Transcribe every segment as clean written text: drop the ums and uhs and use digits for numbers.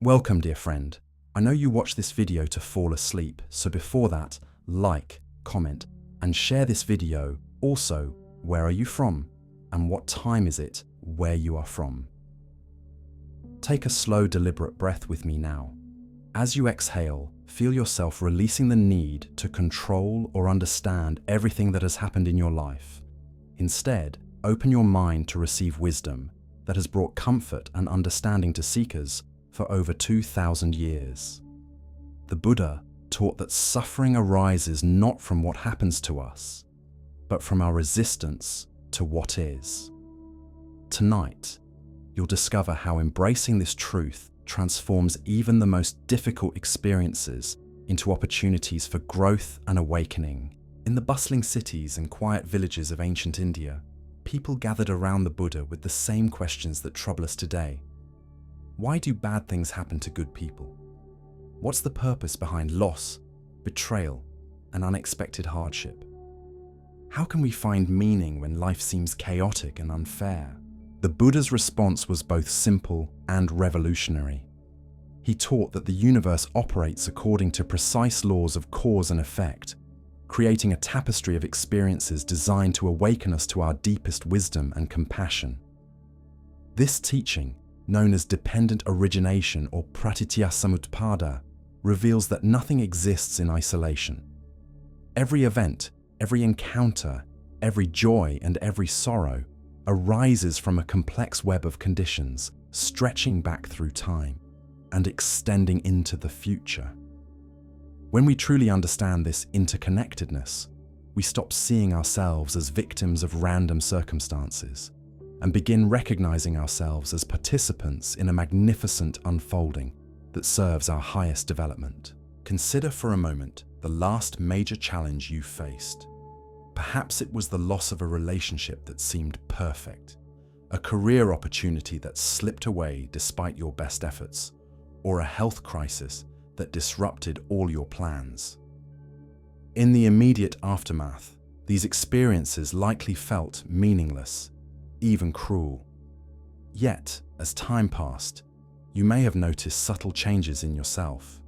Welcome, dear friend. I know you watch this video to fall asleep, so before that, like, comment, and share this video. Also, where are you from? And what time is it where you are from? Take a slow, deliberate breath with me now. As you exhale, feel yourself releasing the need to control or understand everything that has happened in your life. Instead, open your mind to receive wisdom that has brought comfort and understanding to seekers for over 2,000 years. The Buddha taught that suffering arises not from what happens to us, but from our resistance to what is. Tonight, you'll discover how embracing this truth transforms even the most difficult experiences into opportunities for growth and awakening. In the bustling cities and quiet villages of ancient India, people gathered around the Buddha with the same questions that trouble us today. Why do bad things happen to good people? What's the purpose behind loss, betrayal, and unexpected hardship? How can we find meaning when life seems chaotic and unfair? The Buddha's response was both simple and revolutionary. He taught that the universe operates according to precise laws of cause and effect, creating a tapestry of experiences designed to awaken us to our deepest wisdom and compassion. This teaching, known as dependent origination or pratityasamutpada, reveals that nothing exists in isolation. Every event, every encounter, every joy and every sorrow arises from a complex web of conditions stretching back through time and extending into the future. When we truly understand this interconnectedness, we stop seeing ourselves as victims of random circumstances and begin recognizing ourselves as participants in a magnificent unfolding that serves our highest development. Consider for a moment the last major challenge you faced. Perhaps it was the loss of a relationship that seemed perfect, a career opportunity that slipped away despite your best efforts, or a health crisis that disrupted all your plans. In the immediate aftermath, these experiences likely felt meaningless, even cruel. Yet, as time passed, you may have noticed subtle changes in yourself.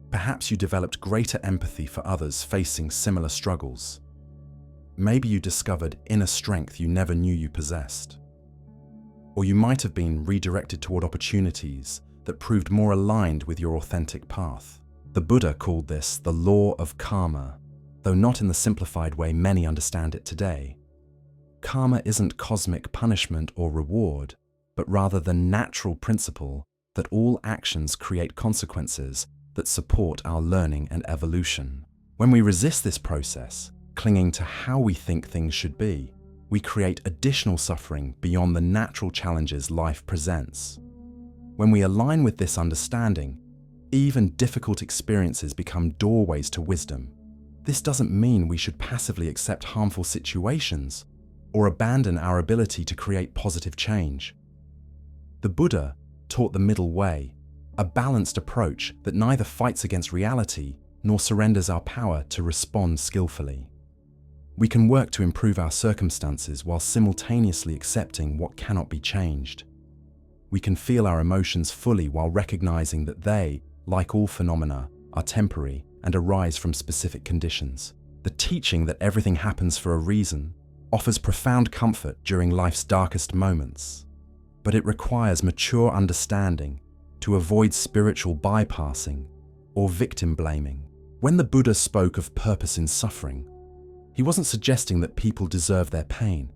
Perhaps you developed greater empathy for others facing similar struggles. Maybe you discovered inner strength you never knew you possessed. Or you might have been redirected toward opportunities that proved more aligned with your authentic path. The Buddha called this the law of karma, though not in the simplified way many understand it today. Karma isn't cosmic punishment or reward, but rather the natural principle that all actions create consequences that support our learning and evolution. When we resist this process, clinging to how we think things should be, we create additional suffering beyond the natural challenges life presents. When we align with this understanding, even difficult experiences become doorways to wisdom. This doesn't mean we should passively accept harmful situations or abandon our ability to create positive change. The Buddha taught the middle way, a balanced approach that neither fights against reality nor surrenders our power to respond skillfully. We can work to improve our circumstances while simultaneously accepting what cannot be changed. We can feel our emotions fully while recognizing that they, like all phenomena, are temporary and arise from specific conditions. The teaching that everything happens for a reason offers profound comfort during life's darkest moments, but it requires mature understanding to avoid spiritual bypassing or victim blaming. When the Buddha spoke of purpose in suffering, he wasn't suggesting that people deserve their pain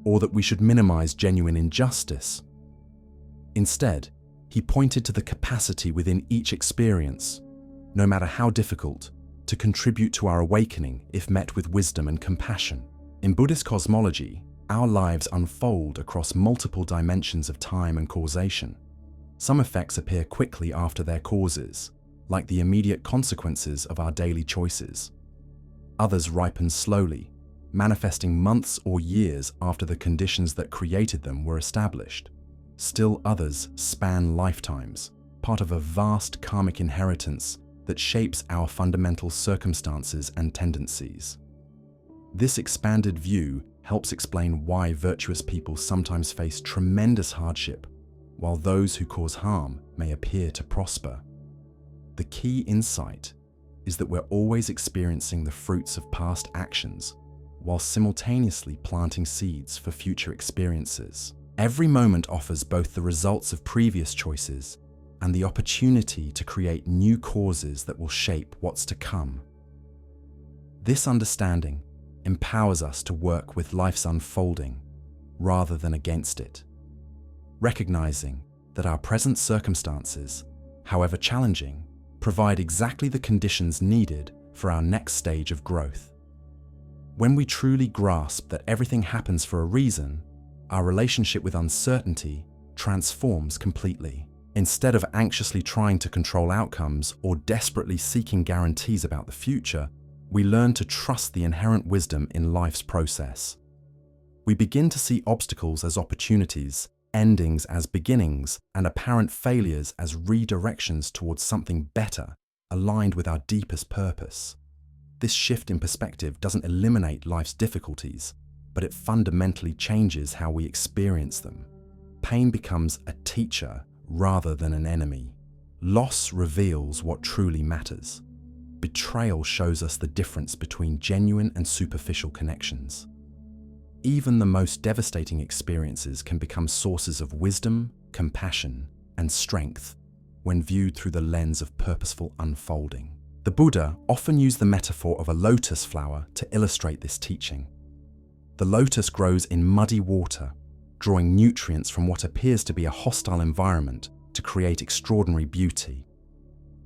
or that we should minimize genuine injustice. Instead, he pointed to the capacity within each experience, no matter how difficult, to contribute to our awakening if met with wisdom and compassion. In Buddhist cosmology, our lives unfold across multiple dimensions of time and causation. Some effects appear quickly after their causes, like the immediate consequences of our daily choices. Others ripen slowly, manifesting months or years after the conditions that created them were established. Still others span lifetimes, part of a vast karmic inheritance that shapes our fundamental circumstances and tendencies. This expanded view helps explain why virtuous people sometimes face tremendous hardship, while those who cause harm may appear to prosper. The key insight is that we're always experiencing the fruits of past actions while simultaneously planting seeds for future experiences. Every moment offers both the results of previous choices and the opportunity to create new causes that will shape what's to come. This understanding empowers us to work with life's unfolding rather than against it, recognizing that our present circumstances, however challenging, provide exactly the conditions needed for our next stage of growth. When we truly grasp that everything happens for a reason, our relationship with uncertainty transforms completely. Instead of anxiously trying to control outcomes or desperately seeking guarantees about the future, we learn to trust the inherent wisdom in life's process. We begin to see obstacles as opportunities, endings as beginnings, and apparent failures as redirections towards something better, aligned with our deepest purpose. This shift in perspective doesn't eliminate life's difficulties, but it fundamentally changes how we experience them. Pain becomes a teacher rather than an enemy. Loss reveals what truly matters. Betrayal shows us the difference between genuine and superficial connections. Even the most devastating experiences can become sources of wisdom, compassion, and strength when viewed through the lens of purposeful unfolding. The Buddha often used the metaphor of a lotus flower to illustrate this teaching. The lotus grows in muddy water, drawing nutrients from what appears to be a hostile environment to create extraordinary beauty.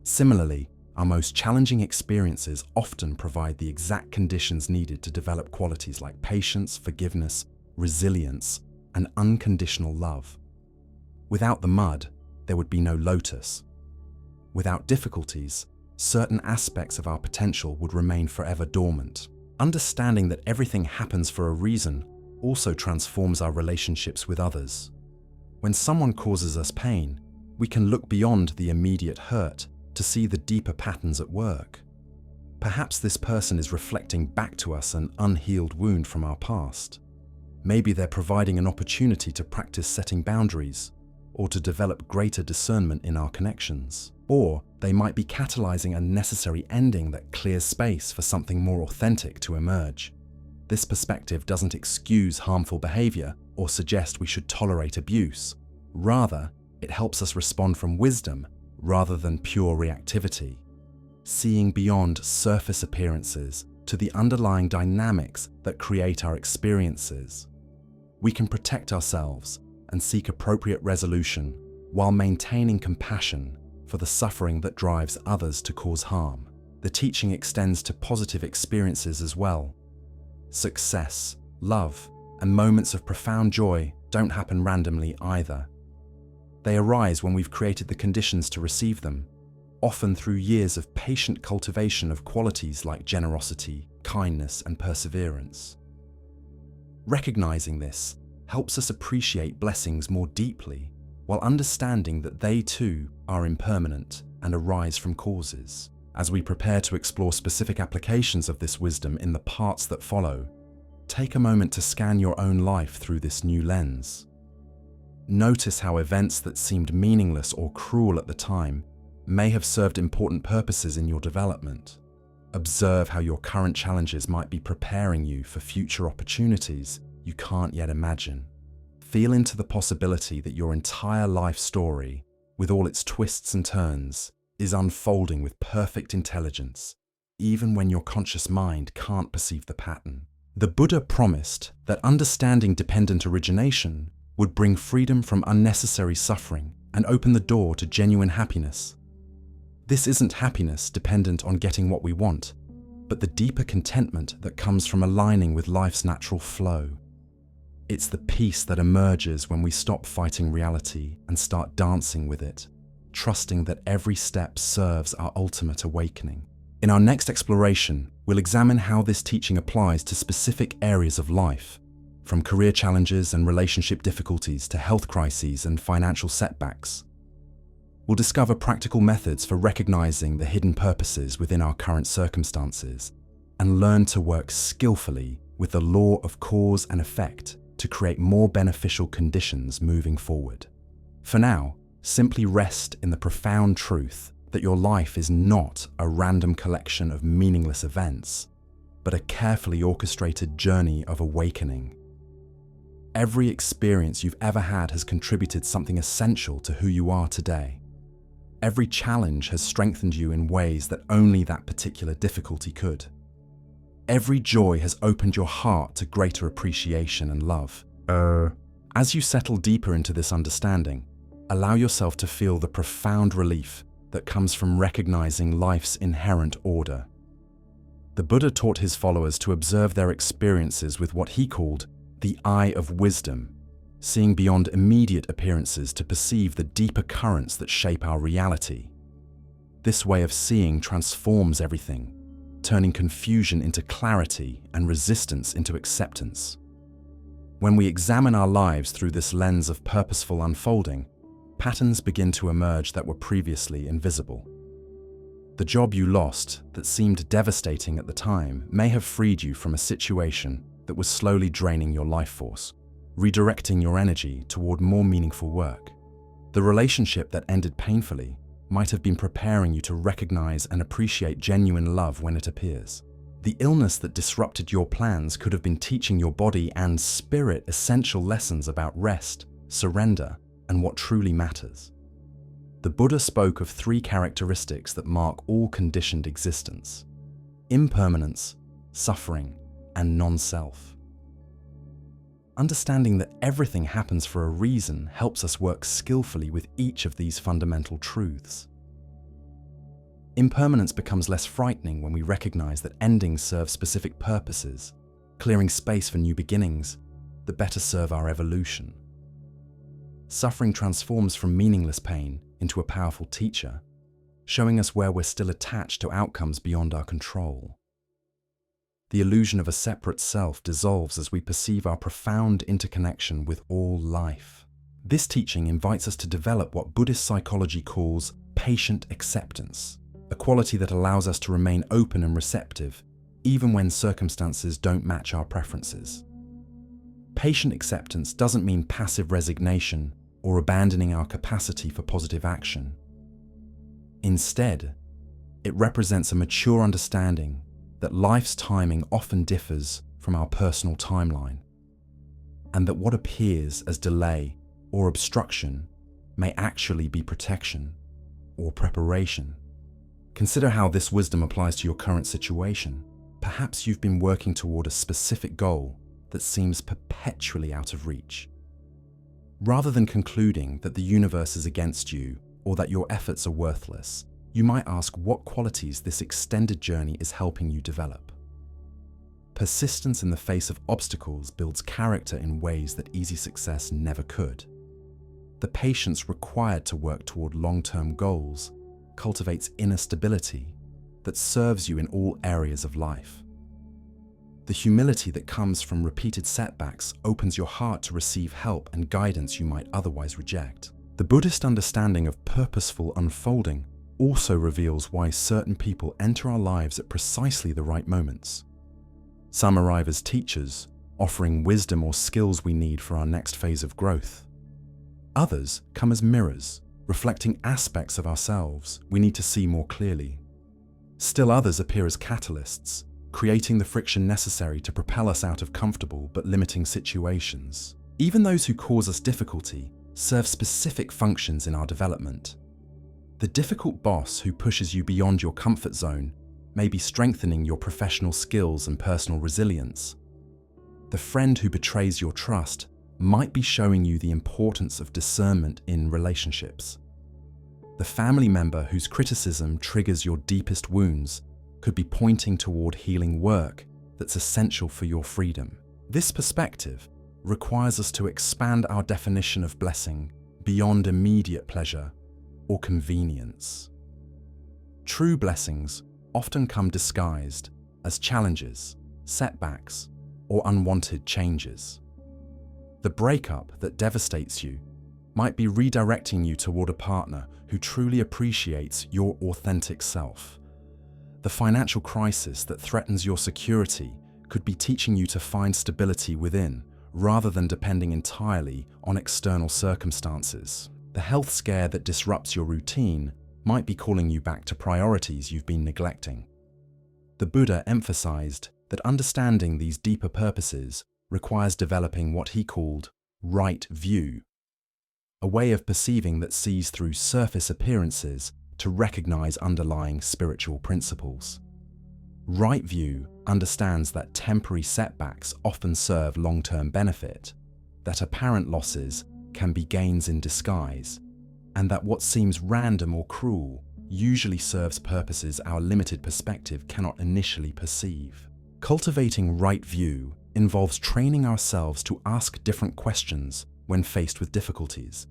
Similarly, our most challenging experiences often provide the exact conditions needed to develop qualities like patience, forgiveness, resilience, and unconditional love. Without the mud, there would be no lotus. Without difficulties, certain aspects of our potential would remain forever dormant. Understanding that everything happens for a reason also transforms our relationships with others. When someone causes us pain, we can look beyond the immediate hurt to see the deeper patterns at work. Perhaps this person is reflecting back to us an unhealed wound from our past. Maybe they're providing an opportunity to practice setting boundaries or to develop greater discernment in our connections. Or they might be catalyzing a necessary ending that clears space for something more authentic to emerge. This perspective doesn't excuse harmful behavior or suggest we should tolerate abuse. Rather, it helps us respond from wisdom rather than pure reactivity, seeing beyond surface appearances to the underlying dynamics that create our experiences. We can protect ourselves and seek appropriate resolution while maintaining compassion for the suffering that drives others to cause harm. The teaching extends to positive experiences as well. Success, love, and moments of profound joy don't happen randomly either. They arise when we've created the conditions to receive them, often through years of patient cultivation of qualities like generosity, kindness, and perseverance. Recognizing this helps us appreciate blessings more deeply, while understanding that they too are impermanent and arise from causes. As we prepare to explore specific applications of this wisdom in the parts that follow, take a moment to scan your own life through this new lens. Notice how events that seemed meaningless or cruel at the time may have served important purposes in your development. Observe how your current challenges might be preparing you for future opportunities you can't yet imagine. Feel into the possibility that your entire life story, with all its twists and turns, is unfolding with perfect intelligence, even when your conscious mind can't perceive the pattern. The Buddha promised that understanding dependent origination would bring freedom from unnecessary suffering and open the door to genuine happiness. This isn't happiness dependent on getting what we want, but the deeper contentment that comes from aligning with life's natural flow. It's the peace that emerges when we stop fighting reality and start dancing with it, trusting that every step serves our ultimate awakening. In our next exploration, we'll examine how this teaching applies to specific areas of life, from career challenges and relationship difficulties to health crises and financial setbacks. We'll discover practical methods for recognizing the hidden purposes within our current circumstances and learn to work skillfully with the law of cause and effect to create more beneficial conditions moving forward. For now, simply rest in the profound truth that your life is not a random collection of meaningless events, but a carefully orchestrated journey of awakening. Every experience you've ever had has contributed something essential to who you are today. Every challenge has strengthened you in ways that only that particular difficulty could. Every joy has opened your heart to greater appreciation and love. As you settle deeper into this understanding, allow yourself to feel the profound relief that comes from recognizing life's inherent order. The Buddha taught his followers to observe their experiences with what he called the eye of wisdom, seeing beyond immediate appearances to perceive the deeper currents that shape our reality. This way of seeing transforms everything, turning confusion into clarity and resistance into acceptance. When we examine our lives through this lens of purposeful unfolding, patterns begin to emerge that were previously invisible. The job you lost that seemed devastating at the time may have freed you from a situation that was slowly draining your life force, redirecting your energy toward more meaningful work. The relationship that ended painfully might have been preparing you to recognize and appreciate genuine love when it appears. The illness that disrupted your plans could have been teaching your body and spirit essential lessons about rest, surrender, and what truly matters. The Buddha spoke of 3 characteristics that mark all conditioned existence: impermanence, suffering, and non-self. Understanding that everything happens for a reason helps us work skillfully with each of these fundamental truths. Impermanence becomes less frightening when we recognize that endings serve specific purposes, clearing space for new beginnings that better serve our evolution. Suffering transforms from meaningless pain into a powerful teacher, showing us where we're still attached to outcomes beyond our control. The illusion of a separate self dissolves as we perceive our profound interconnection with all life. This teaching invites us to develop what Buddhist psychology calls patient acceptance, a quality that allows us to remain open and receptive, even when circumstances don't match our preferences. Patient acceptance doesn't mean passive resignation or abandoning our capacity for positive action. Instead, it represents a mature understanding that life's timing often differs from our personal timeline, and that what appears as delay or obstruction may actually be protection or preparation. Consider how this wisdom applies to your current situation. Perhaps you've been working toward a specific goal that seems perpetually out of reach. Rather than concluding that the universe is against you or that your efforts are worthless, you might ask what qualities this extended journey is helping you develop. Persistence in the face of obstacles builds character in ways that easy success never could. The patience required to work toward long-term goals cultivates inner stability that serves you in all areas of life. The humility that comes from repeated setbacks opens your heart to receive help and guidance you might otherwise reject. The Buddhist understanding of purposeful unfolding also reveals why certain people enter our lives at precisely the right moments. Some arrive as teachers, offering wisdom or skills we need for our next phase of growth. Others come as mirrors, reflecting aspects of ourselves we need to see more clearly. Still others appear as catalysts, creating the friction necessary to propel us out of comfortable but limiting situations. Even those who cause us difficulty serve specific functions in our development. The difficult boss who pushes you beyond your comfort zone may be strengthening your professional skills and personal resilience. The friend who betrays your trust might be showing you the importance of discernment in relationships. The family member whose criticism triggers your deepest wounds could be pointing toward healing work that's essential for your freedom. This perspective requires us to expand our definition of blessing beyond immediate pleasure or convenience. True blessings often come disguised as challenges, setbacks, or unwanted changes. The breakup that devastates you might be redirecting you toward a partner who truly appreciates your authentic self. The financial crisis that threatens your security could be teaching you to find stability within, rather than depending entirely on external circumstances. The health scare that disrupts your routine might be calling you back to priorities you've been neglecting. The Buddha emphasized that understanding these deeper purposes requires developing what he called right view, a way of perceiving that sees through surface appearances to recognize underlying spiritual principles. Right view understands that temporary setbacks often serve long-term benefit, that apparent losses can be gains in disguise, and that what seems random or cruel usually serves purposes our limited perspective cannot initially perceive. Cultivating right view involves training ourselves to ask different questions when faced with difficulties.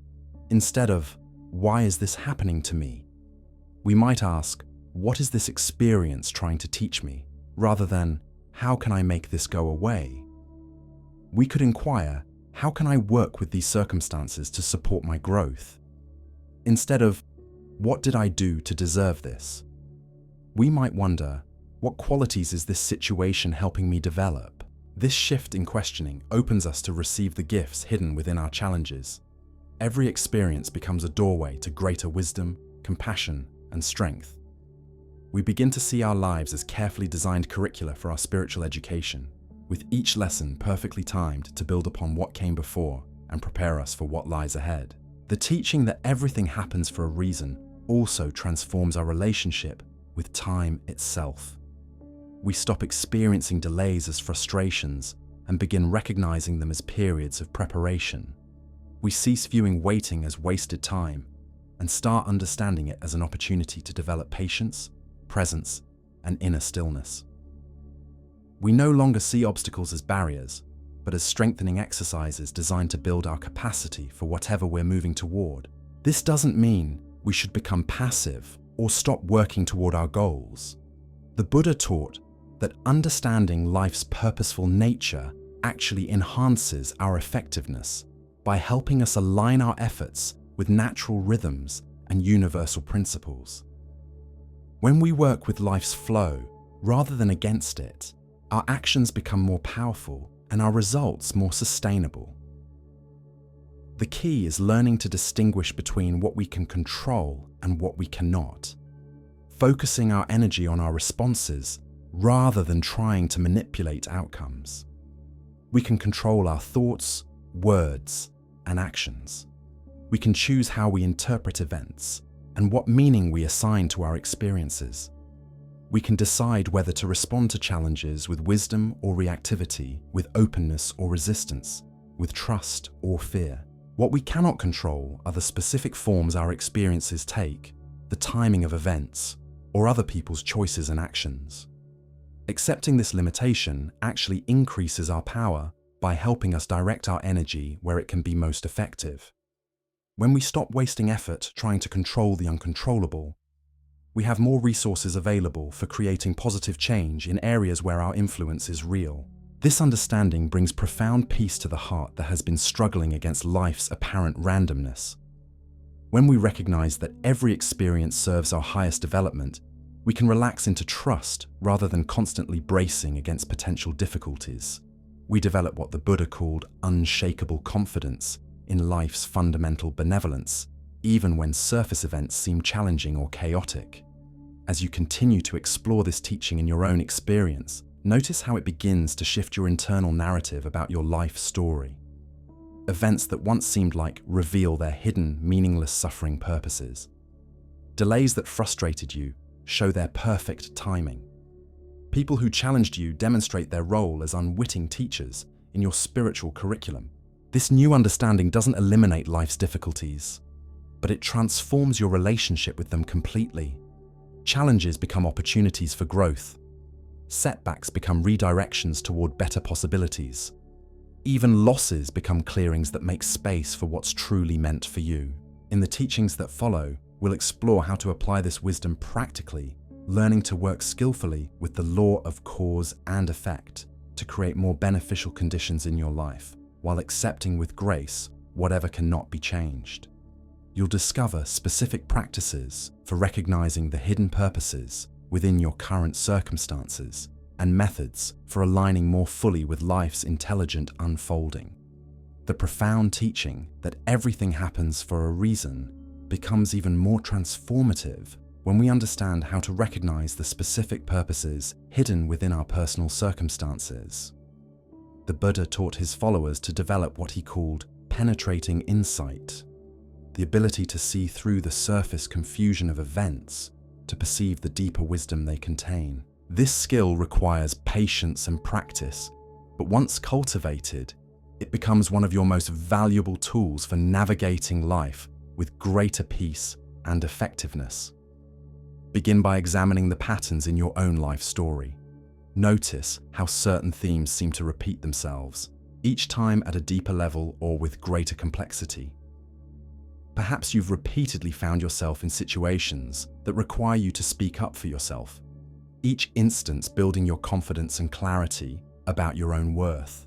Instead of, "Why is this happening to me?" we might ask, "What is this experience trying to teach me?" rather than, "How can I make this go away?" We could inquire, "How can I work with these circumstances to support my growth?" Instead of, "What did I do to deserve this?" we might wonder, "What qualities is this situation helping me develop?" This shift in questioning opens us to receive the gifts hidden within our challenges. Every experience becomes a doorway to greater wisdom, compassion, and strength. We begin to see our lives as carefully designed curricula for our spiritual education, with each lesson perfectly timed to build upon what came before and prepare us for what lies ahead. The teaching that everything happens for a reason also transforms our relationship with time itself. We stop experiencing delays as frustrations and begin recognizing them as periods of preparation. We cease viewing waiting as wasted time and start understanding it as an opportunity to develop patience, presence, and inner stillness. We no longer see obstacles as barriers, but as strengthening exercises designed to build our capacity for whatever we're moving toward. This doesn't mean we should become passive or stop working toward our goals. The Buddha taught that understanding life's purposeful nature actually enhances our effectiveness by helping us align our efforts with natural rhythms and universal principles. When we work with life's flow rather than against it, our actions become more powerful and our results more sustainable. The key is learning to distinguish between what we can control and what we cannot, focusing our energy on our responses rather than trying to manipulate outcomes. We can control our thoughts, words, and actions. We can choose how we interpret events and what meaning we assign to our experiences. We can decide whether to respond to challenges with wisdom or reactivity, with openness or resistance, with trust or fear. What we cannot control are the specific forms our experiences take, the timing of events, or other people's choices and actions. Accepting this limitation actually increases our power by helping us direct our energy where it can be most effective. When we stop wasting effort trying to control the uncontrollable, we have more resources available for creating positive change in areas where our influence is real. This understanding brings profound peace to the heart that has been struggling against life's apparent randomness. When we recognize that every experience serves our highest development, we can relax into trust rather than constantly bracing against potential difficulties. We develop what the Buddha called unshakable confidence in life's fundamental benevolence, even when surface events seem challenging or chaotic. As you continue to explore this teaching in your own experience, notice how it begins to shift your internal narrative about your life story. Events that once seemed like reveal their hidden, meaningless suffering purposes. Delays that frustrated you show their perfect timing. People who challenged you demonstrate their role as unwitting teachers in your spiritual curriculum. This new understanding doesn't eliminate life's difficulties, but it transforms your relationship with them completely. Challenges become opportunities for growth. Setbacks become redirections toward better possibilities. Even losses become clearings that make space for what's truly meant for you. In the teachings that follow, we'll explore how to apply this wisdom practically, learning to work skillfully with the law of cause and effect to create more beneficial conditions in your life, while accepting with grace whatever cannot be changed. You'll discover specific practices for recognizing the hidden purposes within your current circumstances and methods for aligning more fully with life's intelligent unfolding. The profound teaching that everything happens for a reason becomes even more transformative when we understand how to recognize the specific purposes hidden within our personal circumstances. The Buddha taught his followers to develop what he called penetrating insight, the ability to see through the surface confusion of events to perceive the deeper wisdom they contain. This skill requires patience and practice, but once cultivated, it becomes one of your most valuable tools for navigating life with greater peace and effectiveness. Begin by examining the patterns in your own life story. Notice how certain themes seem to repeat themselves, each time at a deeper level or with greater complexity. Perhaps you've repeatedly found yourself in situations that require you to speak up for yourself, each instance building your confidence and clarity about your own worth.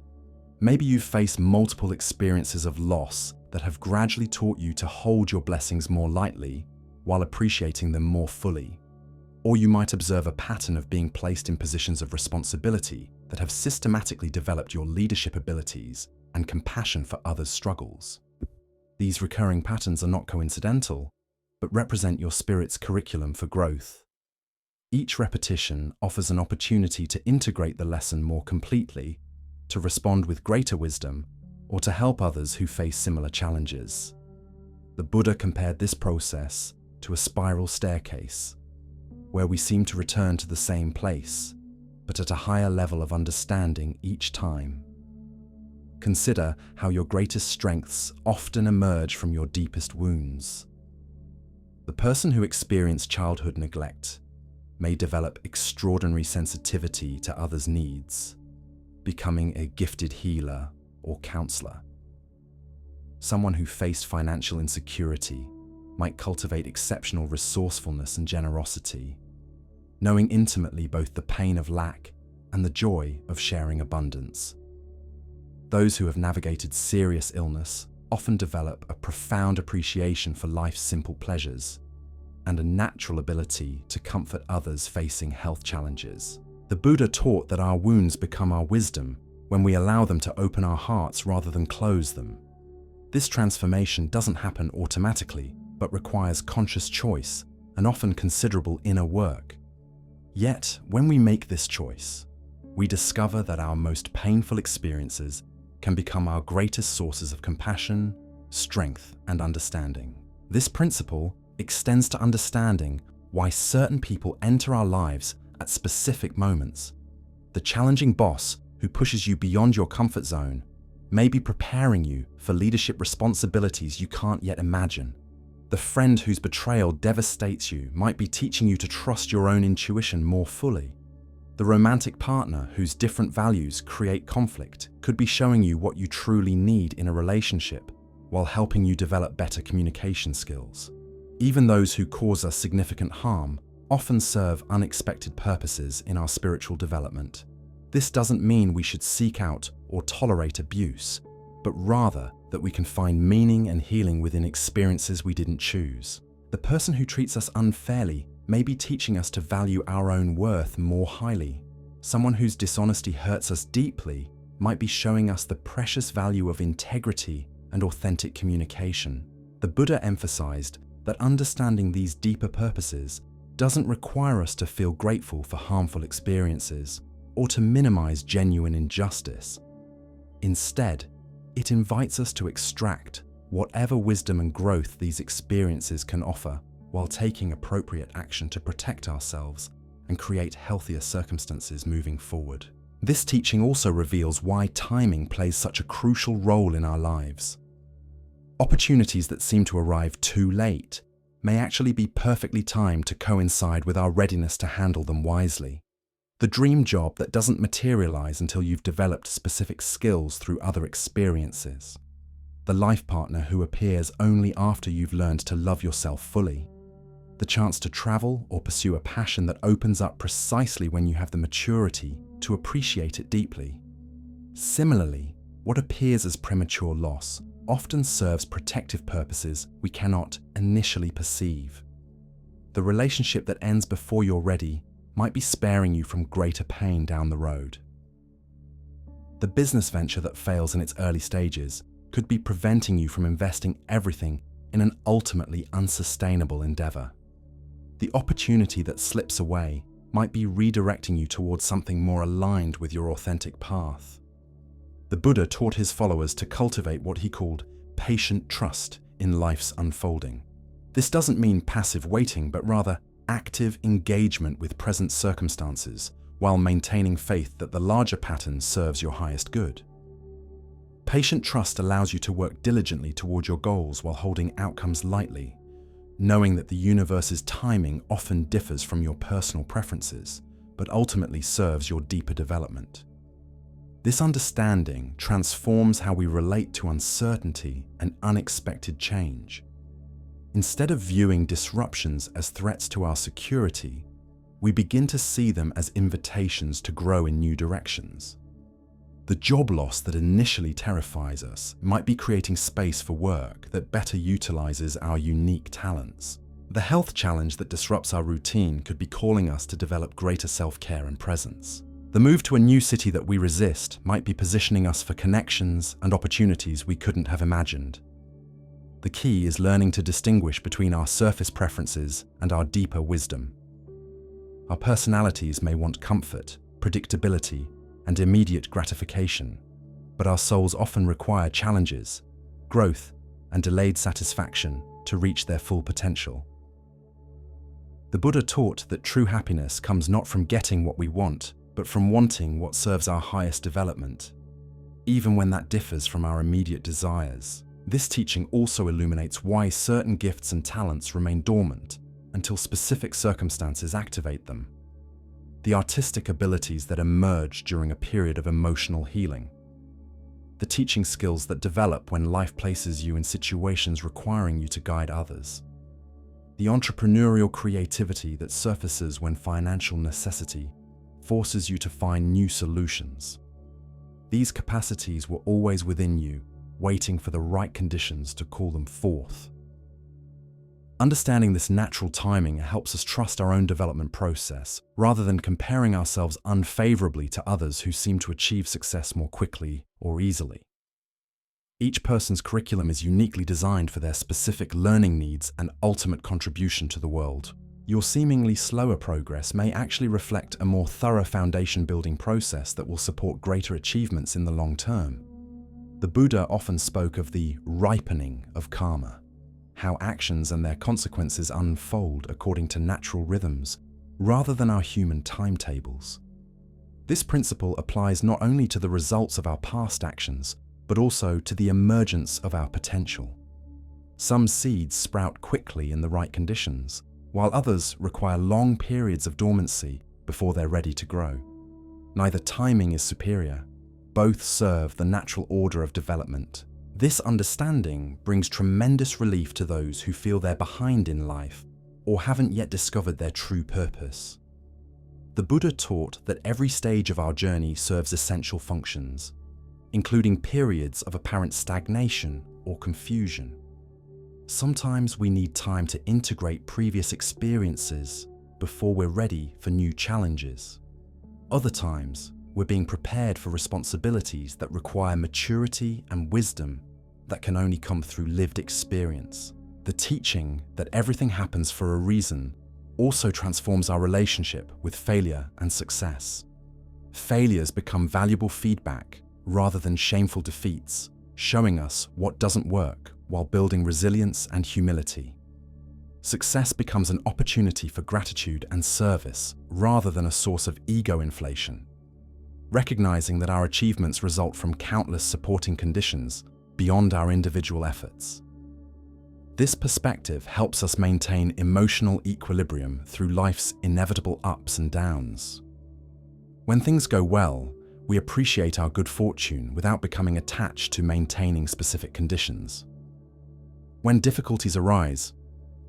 Maybe you've faced multiple experiences of loss that have gradually taught you to hold your blessings more lightly while appreciating them more fully. Or you might observe a pattern of being placed in positions of responsibility that have systematically developed your leadership abilities and compassion for others' struggles. These recurring patterns are not coincidental, but represent your spirit's curriculum for growth. Each repetition offers an opportunity to integrate the lesson more completely, to respond with greater wisdom, or to help others who face similar challenges. The Buddha compared this process to a spiral staircase, where we seem to return to the same place, but at a higher level of understanding each time. Consider how your greatest strengths often emerge from your deepest wounds. The person who experienced childhood neglect may develop extraordinary sensitivity to others' needs, becoming a gifted healer or counselor. Someone who faced financial insecurity might cultivate exceptional resourcefulness and generosity, knowing intimately both the pain of lack and the joy of sharing abundance. Those who have navigated serious illness often develop a profound appreciation for life's simple pleasures and a natural ability to comfort others facing health challenges. The Buddha taught that our wounds become our wisdom when we allow them to open our hearts rather than close them. This transformation doesn't happen automatically, but requires conscious choice and often considerable inner work. Yet, when we make this choice, we discover that our most painful experiences can become our greatest sources of compassion, strength, and understanding. This principle extends to understanding why certain people enter our lives at specific moments. The challenging boss who pushes you beyond your comfort zone may be preparing you for leadership responsibilities you can't yet imagine. The friend whose betrayal devastates you might be teaching you to trust your own intuition more fully. The romantic partner whose different values create conflict could be showing you what you truly need in a relationship while helping you develop better communication skills. Even those who cause us significant harm often serve unexpected purposes in our spiritual development. This doesn't mean we should seek out or tolerate abuse, but rather that we can find meaning and healing within experiences we didn't choose. The person who treats us unfairly may be teaching us to value our own worth more highly. Someone whose dishonesty hurts us deeply might be showing us the precious value of integrity and authentic communication. The Buddha emphasized that understanding these deeper purposes doesn't require us to feel grateful for harmful experiences or to minimize genuine injustice. Instead, it invites us to extract whatever wisdom and growth these experiences can offer while taking appropriate action to protect ourselves and create healthier circumstances moving forward. This teaching also reveals why timing plays such a crucial role in our lives. Opportunities that seem to arrive too late may actually be perfectly timed to coincide with our readiness to handle them wisely. The dream job that doesn't materialize until you've developed specific skills through other experiences. The life partner who appears only after you've learned to love yourself fully. The chance to travel or pursue a passion that opens up precisely when you have the maturity to appreciate it deeply. Similarly, what appears as premature loss often serves protective purposes we cannot initially perceive. The relationship that ends before you're ready might be sparing you from greater pain down the road. The business venture that fails in its early stages could be preventing you from investing everything in an ultimately unsustainable endeavor. The opportunity that slips away might be redirecting you towards something more aligned with your authentic path. The Buddha taught his followers to cultivate what he called patient trust in life's unfolding. This doesn't mean passive waiting, but rather active engagement with present circumstances while maintaining faith that the larger pattern serves your highest good. Patient trust allows you to work diligently toward your goals while holding outcomes lightly, knowing that the universe's timing often differs from your personal preferences, but ultimately serves your deeper development. This understanding transforms how we relate to uncertainty and unexpected change. Instead of viewing disruptions as threats to our security, we begin to see them as invitations to grow in new directions. The job loss that initially terrifies us might be creating space for work that better utilizes our unique talents. The health challenge that disrupts our routine could be calling us to develop greater self-care and presence. The move to a new city that we resist might be positioning us for connections and opportunities we couldn't have imagined. The key is learning to distinguish between our surface preferences and our deeper wisdom. Our personalities may want comfort, predictability, and immediate gratification, but our souls often require challenges, growth, and delayed satisfaction to reach their full potential. The Buddha taught that true happiness comes not from getting what we want, but from wanting what serves our highest development, even when that differs from our immediate desires. This teaching also illuminates why certain gifts and talents remain dormant until specific circumstances activate them. The artistic abilities that emerge during a period of emotional healing. The teaching skills that develop when life places you in situations requiring you to guide others. The entrepreneurial creativity that surfaces when financial necessity forces you to find new solutions. These capacities were always within you, waiting for the right conditions to call them forth. Understanding this natural timing helps us trust our own development process, rather than comparing ourselves unfavorably to others who seem to achieve success more quickly or easily. Each person's curriculum is uniquely designed for their specific learning needs and ultimate contribution to the world. Your seemingly slower progress may actually reflect a more thorough foundation-building process that will support greater achievements in the long term. The Buddha often spoke of the ripening of karma, how actions and their consequences unfold according to natural rhythms, rather than our human timetables. This principle applies not only to the results of our past actions, but also to the emergence of our potential. Some seeds sprout quickly in the right conditions, while others require long periods of dormancy before they're ready to grow. Neither timing is superior. Both serve the natural order of development. This understanding brings tremendous relief to those who feel they're behind in life or haven't yet discovered their true purpose. The Buddha taught that every stage of our journey serves essential functions, including periods of apparent stagnation or confusion. Sometimes we need time to integrate previous experiences before we're ready for new challenges. Other times, we're being prepared for responsibilities that require maturity and wisdom that can only come through lived experience. The teaching that everything happens for a reason also transforms our relationship with failure and success. Failures become valuable feedback rather than shameful defeats, showing us what doesn't work while building resilience and humility. Success becomes an opportunity for gratitude and service rather than a source of ego inflation. Recognizing that our achievements result from countless supporting conditions beyond our individual efforts. This perspective helps us maintain emotional equilibrium through life's inevitable ups and downs. When things go well, we appreciate our good fortune without becoming attached to maintaining specific conditions. When difficulties arise,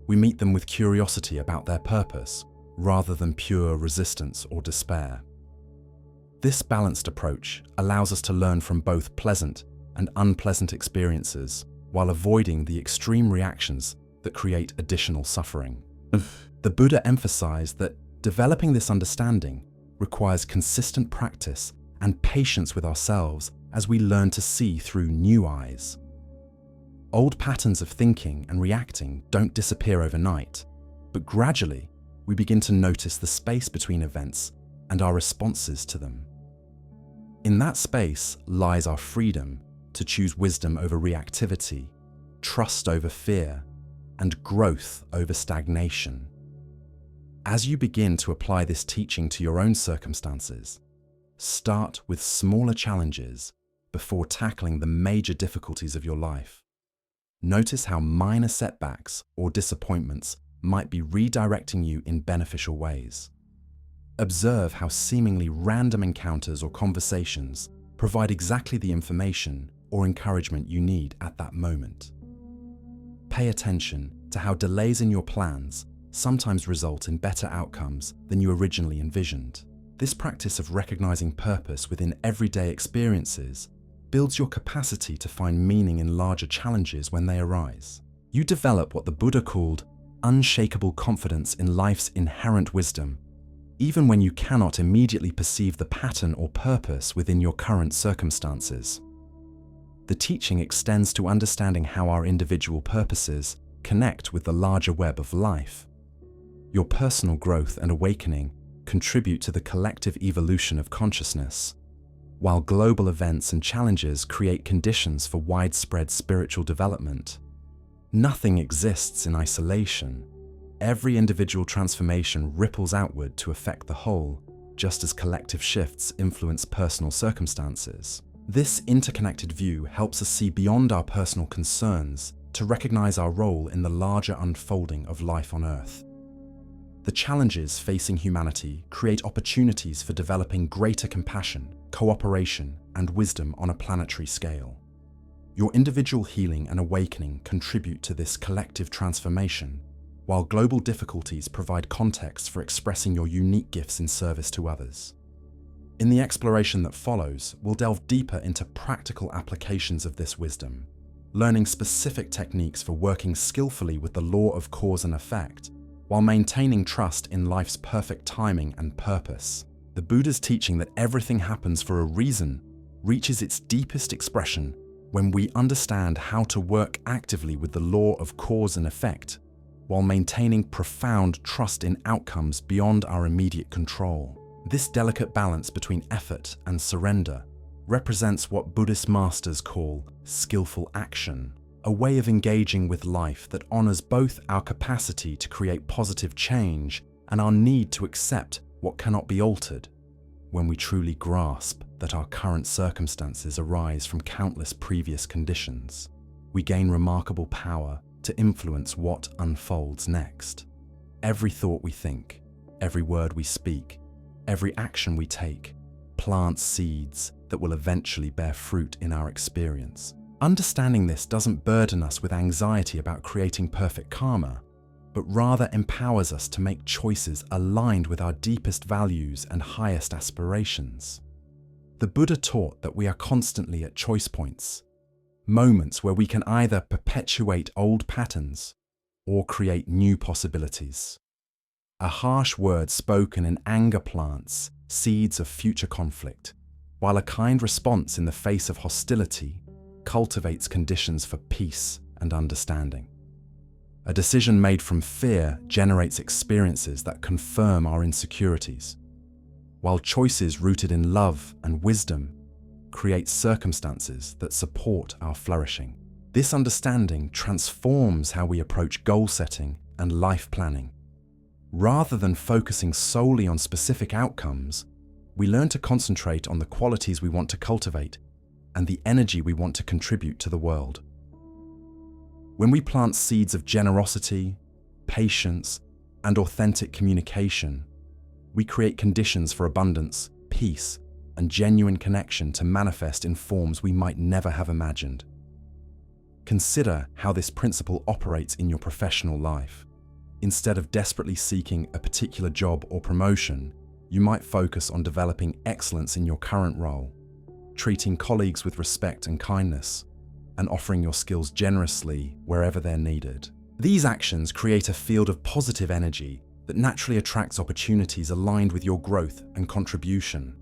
we meet them with curiosity about their purpose rather than pure resistance or despair. This balanced approach allows us to learn from both pleasant and unpleasant experiences while avoiding the extreme reactions that create additional suffering. The Buddha emphasized that developing this understanding requires consistent practice and patience with ourselves as we learn to see through new eyes. Old patterns of thinking and reacting don't disappear overnight, but gradually we begin to notice the space between events and our responses to them. In that space lies our freedom to choose wisdom over reactivity, trust over fear, and growth over stagnation. As you begin to apply this teaching to your own circumstances, start with smaller challenges before tackling the major difficulties of your life. Notice how minor setbacks or disappointments might be redirecting you in beneficial ways. Observe how seemingly random encounters or conversations provide exactly the information or encouragement you need at that moment. Pay attention to how delays in your plans sometimes result in better outcomes than you originally envisioned. This practice of recognizing purpose within everyday experiences builds your capacity to find meaning in larger challenges when they arise. You develop what the Buddha called unshakable confidence in life's inherent wisdom, even when you cannot immediately perceive the pattern or purpose within your current circumstances. The teaching extends to understanding how our individual purposes connect with the larger web of life. Your personal growth and awakening contribute to the collective evolution of consciousness, while global events and challenges create conditions for widespread spiritual development. Nothing exists in isolation. Every individual transformation ripples outward to affect the whole, just as collective shifts influence personal circumstances. This interconnected view helps us see beyond our personal concerns to recognize our role in the larger unfolding of life on Earth. The challenges facing humanity create opportunities for developing greater compassion, cooperation, and wisdom on a planetary scale. Your individual healing and awakening contribute to this collective transformation, while global difficulties provide context for expressing your unique gifts in service to others. In the exploration that follows, we'll delve deeper into practical applications of this wisdom, learning specific techniques for working skillfully with the law of cause and effect, while maintaining trust in life's perfect timing and purpose. The Buddha's teaching that everything happens for a reason reaches its deepest expression when we understand how to work actively with the law of cause and effect, while maintaining profound trust in outcomes beyond our immediate control. This delicate balance between effort and surrender represents what Buddhist masters call skillful action, a way of engaging with life that honors both our capacity to create positive change and our need to accept what cannot be altered. When we truly grasp that our current circumstances arise from countless previous conditions, we gain remarkable power to influence what unfolds next. Every thought we think, every word we speak, every action we take plants seeds that will eventually bear fruit in our experience. Understanding this doesn't burden us with anxiety about creating perfect karma, but rather empowers us to make choices aligned with our deepest values and highest aspirations. The Buddha taught that we are constantly at choice points, moments where we can either perpetuate old patterns or create new possibilities. A harsh word spoken in anger plants seeds of future conflict, while a kind response in the face of hostility cultivates conditions for peace and understanding. A decision made from fear generates experiences that confirm our insecurities, while choices rooted in love and wisdom create circumstances that support our flourishing. This understanding transforms how we approach goal setting and life planning. Rather than focusing solely on specific outcomes, we learn to concentrate on the qualities we want to cultivate and the energy we want to contribute to the world. When we plant seeds of generosity, patience, and authentic communication, we create conditions for abundance, peace, and genuine connection to manifest in forms we might never have imagined. Consider how this principle operates in your professional life. Instead of desperately seeking a particular job or promotion, you might focus on developing excellence in your current role, treating colleagues with respect and kindness, and offering your skills generously wherever they're needed. These actions create a field of positive energy that naturally attracts opportunities aligned with your growth and contribution.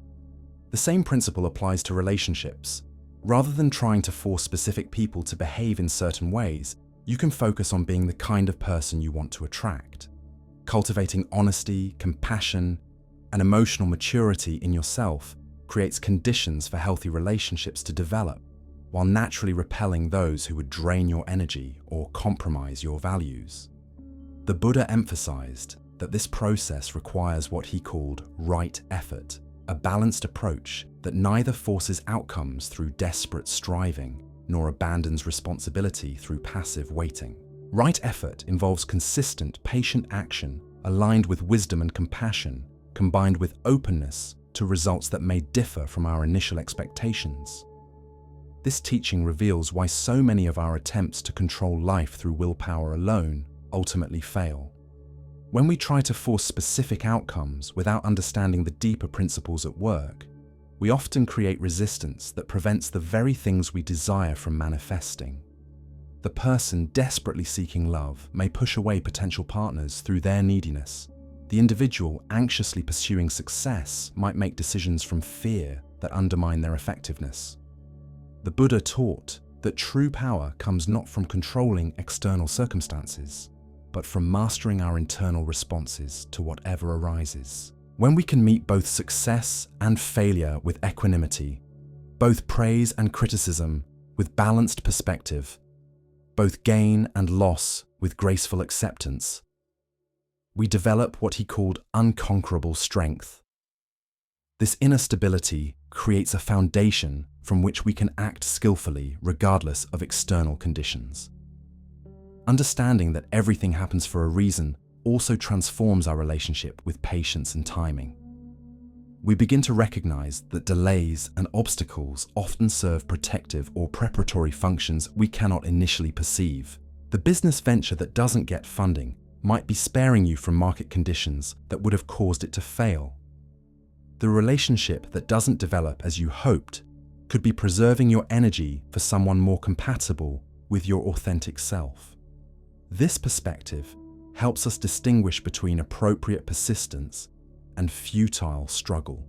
The same principle applies to relationships. Rather than trying to force specific people to behave in certain ways, you can focus on being the kind of person you want to attract. Cultivating honesty, compassion, and emotional maturity in yourself creates conditions for healthy relationships to develop, while naturally repelling those who would drain your energy or compromise your values. The Buddha emphasized that this process requires what he called right effort, a balanced approach that neither forces outcomes through desperate striving nor abandons responsibility through passive waiting. Right effort involves consistent, patient action aligned with wisdom and compassion, combined with openness to results that may differ from our initial expectations. This teaching reveals why so many of our attempts to control life through willpower alone ultimately fail. When we try to force specific outcomes without understanding the deeper principles at work, we often create resistance that prevents the very things we desire from manifesting. The person desperately seeking love may push away potential partners through their neediness. The individual anxiously pursuing success might make decisions from fear that undermine their effectiveness. The Buddha taught that true power comes not from controlling external circumstances, but from mastering our internal responses to whatever arises. When we can meet both success and failure with equanimity, both praise and criticism with balanced perspective, both gain and loss with graceful acceptance, we develop what he called unconquerable strength. This inner stability creates a foundation from which we can act skillfully regardless of external conditions. Understanding that everything happens for a reason also transforms our relationship with patience and timing. We begin to recognize that delays and obstacles often serve protective or preparatory functions we cannot initially perceive. The business venture that doesn't get funding might be sparing you from market conditions that would have caused it to fail. The relationship that doesn't develop as you hoped could be preserving your energy for someone more compatible with your authentic self. This perspective helps us distinguish between appropriate persistence and futile struggle.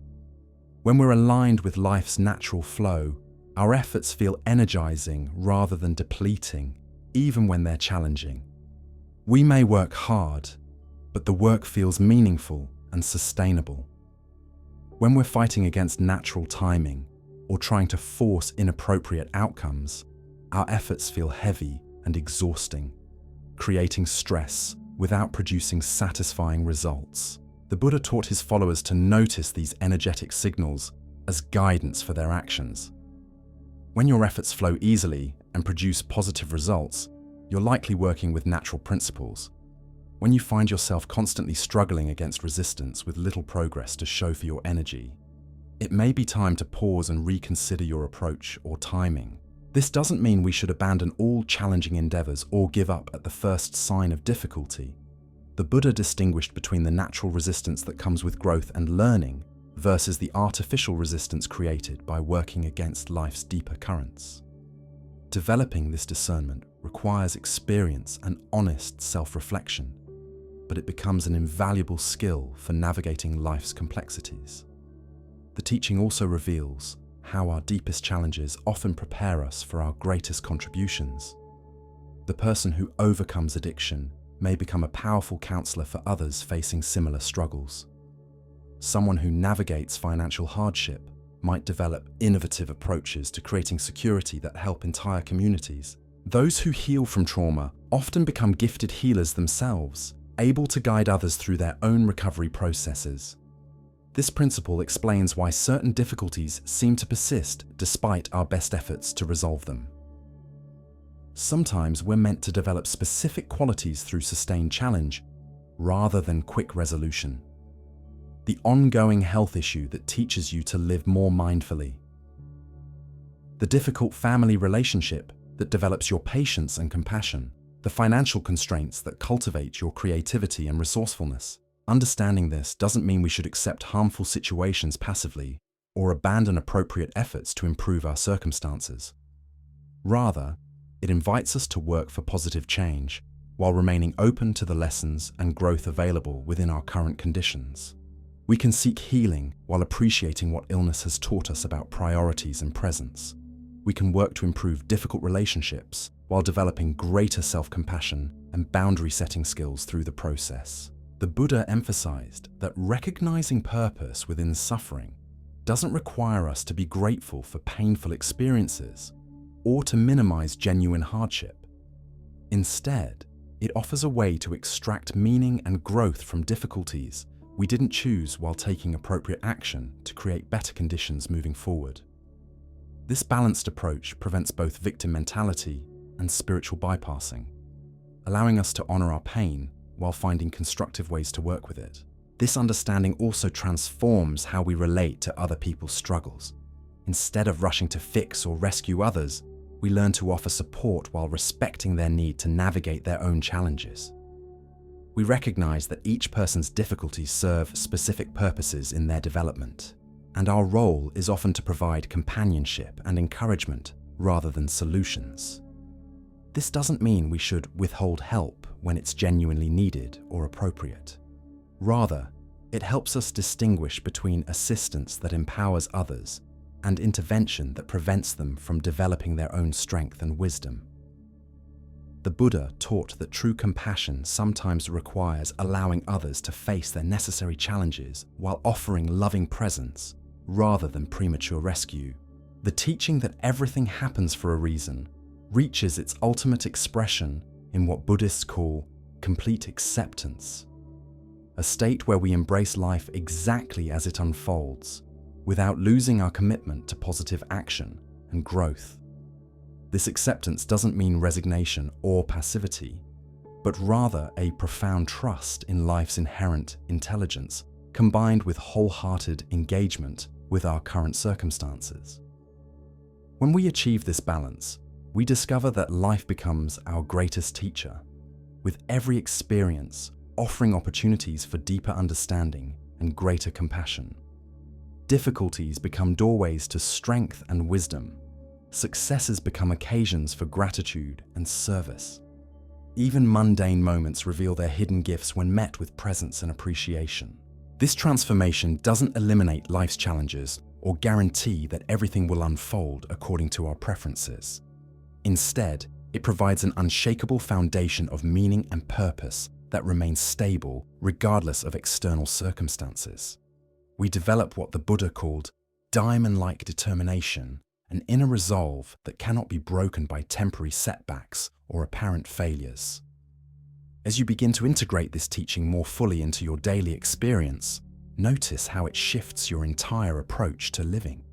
When we're aligned with life's natural flow, our efforts feel energizing rather than depleting, even when they're challenging. We may work hard, but the work feels meaningful and sustainable. When we're fighting against natural timing or trying to force inappropriate outcomes, our efforts feel heavy and exhausting, creating stress without producing satisfying results. The Buddha taught his followers to notice these energetic signals as guidance for their actions. When your efforts flow easily and produce positive results, you're likely working with natural principles. When you find yourself constantly struggling against resistance with little progress to show for your energy, it may be time to pause and reconsider your approach or timing. This doesn't mean we should abandon all challenging endeavors or give up at the first sign of difficulty. The Buddha distinguished between the natural resistance that comes with growth and learning versus the artificial resistance created by working against life's deeper currents. Developing this discernment requires experience and honest self-reflection, but it becomes an invaluable skill for navigating life's complexities. The teaching also reveals how our deepest challenges often prepare us for our greatest contributions. The person who overcomes addiction may become a powerful counselor for others facing similar struggles. Someone who navigates financial hardship might develop innovative approaches to creating security that help entire communities. Those who heal from trauma often become gifted healers themselves, able to guide others through their own recovery processes. This principle explains why certain difficulties seem to persist despite our best efforts to resolve them. Sometimes we're meant to develop specific qualities through sustained challenge, rather than quick resolution. The ongoing health issue that teaches you to live more mindfully. The difficult family relationship that develops your patience and compassion. The financial constraints that cultivate your creativity and resourcefulness. Understanding this doesn't mean we should accept harmful situations passively or abandon appropriate efforts to improve our circumstances. Rather, it invites us to work for positive change while remaining open to the lessons and growth available within our current conditions. We can seek healing while appreciating what illness has taught us about priorities and presence. we can work to improve difficult relationships while developing greater self-compassion and boundary-setting skills through the process. The Buddha emphasized that recognizing purpose within suffering doesn't require us to be grateful for painful experiences or to minimize genuine hardship. Instead, it offers a way to extract meaning and growth from difficulties we didn't choose while taking appropriate action to create better conditions moving forward. This balanced approach prevents both victim mentality and spiritual bypassing, allowing us to honor our pain while finding constructive ways to work with it. This understanding also transforms how we relate to other people's struggles. Instead of rushing to fix or rescue others, we learn to offer support while respecting their need to navigate their own challenges. We recognize that each person's difficulties serve specific purposes in their development, and our role is often to provide companionship and encouragement rather than solutions. This doesn't mean we should withhold help when it's genuinely needed or appropriate. Rather, it helps us distinguish between assistance that empowers others and intervention that prevents them from developing their own strength and wisdom. The Buddha taught that true compassion sometimes requires allowing others to face their necessary challenges while offering loving presence rather than premature rescue. The teaching that everything happens for a reason reaches its ultimate expression in what Buddhists call complete acceptance, a state where we embrace life exactly as it unfolds, without losing our commitment to positive action and growth. This acceptance doesn't mean resignation or passivity, but rather a profound trust in life's inherent intelligence, combined with wholehearted engagement with our current circumstances. When we achieve this balance, we discover that life becomes our greatest teacher, with every experience offering opportunities for deeper understanding and greater compassion. Difficulties become doorways to strength and wisdom. Successes become occasions for gratitude and service. Even mundane moments reveal their hidden gifts when met with presence and appreciation. This transformation doesn't eliminate life's challenges or guarantee that everything will unfold according to our preferences. Instead, it provides an unshakable foundation of meaning and purpose that remains stable regardless of external circumstances. We develop what the Buddha called diamond-like determination, an inner resolve that cannot be broken by temporary setbacks or apparent failures. As you begin to integrate this teaching more fully into your daily experience, notice how it shifts your entire approach to living.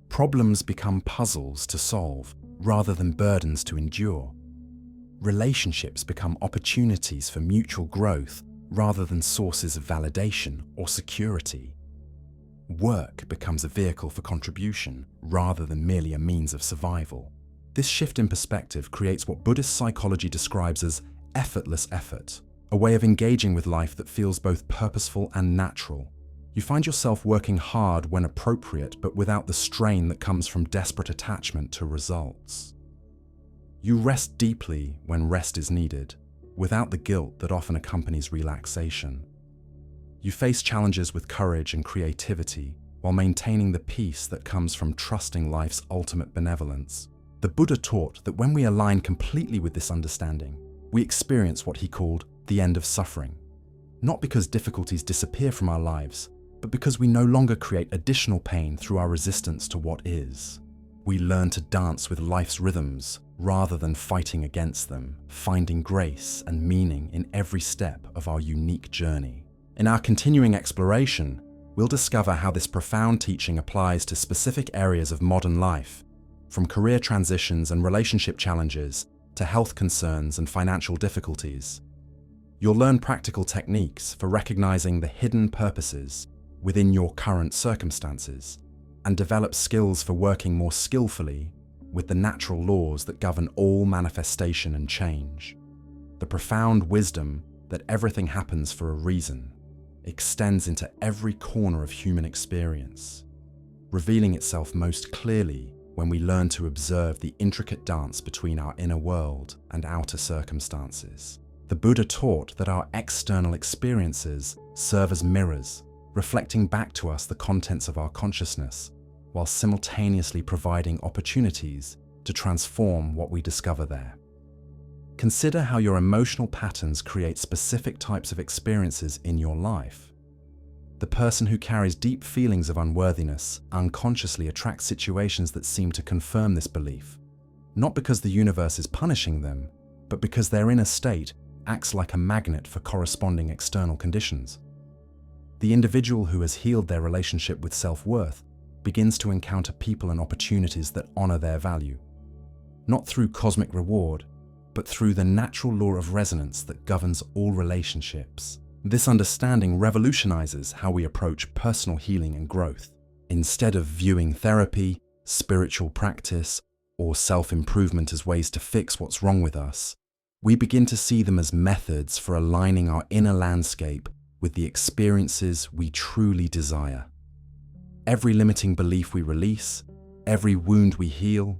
Problems become puzzles to solve rather than burdens to endure. Relationships become opportunities for mutual growth rather than sources of validation or security. Work becomes a vehicle for contribution rather than merely a means of survival. This shift in perspective creates what Buddhist psychology describes as effortless effort, a way of engaging with life that feels both purposeful and natural. You find yourself working hard when appropriate, but without the strain that comes from desperate attachment to results. You rest deeply when rest is needed, without the guilt that often accompanies relaxation. You face challenges with courage and creativity, while maintaining the peace that comes from trusting life's ultimate benevolence. The Buddha taught that when we align completely with this understanding, we experience what he called the end of suffering. Not because difficulties disappear from our lives, but because we no longer create additional pain through our resistance to what is. We learn to dance with life's rhythms rather than fighting against them, finding grace and meaning in every step of our unique journey. In our continuing exploration, we'll discover how this profound teaching applies to specific areas of modern life, from career transitions and relationship challenges to health concerns and financial difficulties. You'll learn practical techniques for recognizing the hidden purposes within your current circumstances and develop skills for working more skillfully with the natural laws that govern all manifestation and change. The profound wisdom that everything happens for a reason extends into every corner of human experience, revealing itself most clearly when we learn to observe the intricate dance between our inner world and outer circumstances. The Buddha taught that our external experiences serve as mirrors, reflecting back to us the contents of our consciousness, while simultaneously providing opportunities to transform what we discover there. Consider how your emotional patterns create specific types of experiences in your life. The person who carries deep feelings of unworthiness unconsciously attracts situations that seem to confirm this belief, not because the universe is punishing them, but because their inner state acts like a magnet for corresponding external conditions. The individual who has healed their relationship with self-worth begins to encounter people and opportunities that honor their value, not through cosmic reward, but through the natural law of resonance that governs all relationships. This understanding revolutionizes how we approach personal healing and growth. Instead of viewing therapy, spiritual practice, or self-improvement as ways to fix what's wrong with us, we begin to see them as methods for aligning our inner landscape with the experiences we truly desire. Every limiting belief we release, every wound we heal,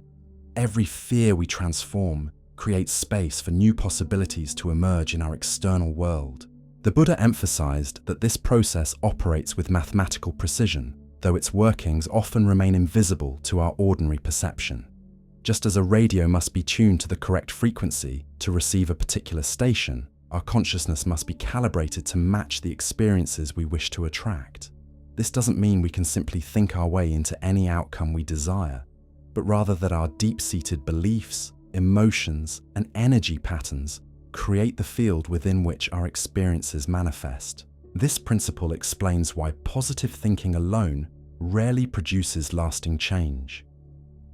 every fear we transform creates space for new possibilities to emerge in our external world. The Buddha emphasized that this process operates with mathematical precision, though its workings often remain invisible to our ordinary perception. Just as a radio must be tuned to the correct frequency to receive a particular station, our consciousness must be calibrated to match the experiences we wish to attract. This doesn't mean we can simply think our way into any outcome we desire, but rather that our deep-seated beliefs, emotions, and energy patterns create the field within which our experiences manifest. This principle explains why positive thinking alone rarely produces lasting change.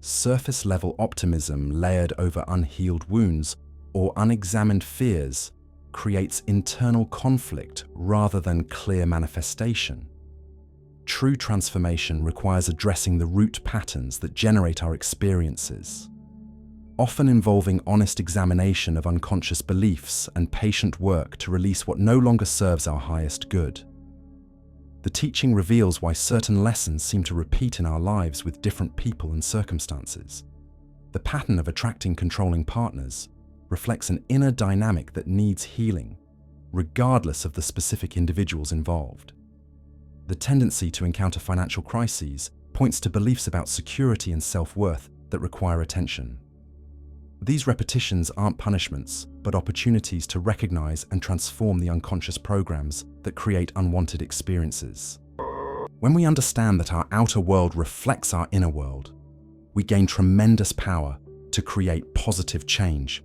Surface-level optimism layered over unhealed wounds or unexamined fears creates internal conflict rather than clear manifestation. True transformation requires addressing the root patterns that generate our experiences, often involving honest examination of unconscious beliefs and patient work to release what no longer serves our highest good. The teaching reveals why certain lessons seem to repeat in our lives with different people and circumstances. The pattern of attracting controlling partners reflects an inner dynamic that needs healing, regardless of the specific individuals involved. The tendency to encounter financial crises points to beliefs about security and self-worth that require attention. These repetitions aren't punishments, but opportunities to recognize and transform the unconscious programs that create unwanted experiences. When we understand that our outer world reflects our inner world, we gain tremendous power to create positive change.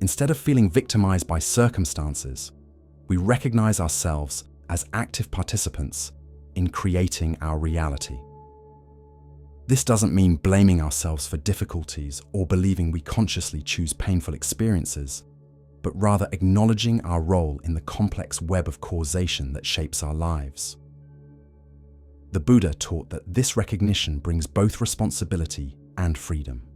Instead of feeling victimized by circumstances, we recognize ourselves as active participants in creating our reality. This doesn't mean blaming ourselves for difficulties or believing we consciously choose painful experiences, but rather acknowledging our role in the complex web of causation that shapes our lives. The Buddha taught that this recognition brings both responsibility and freedom.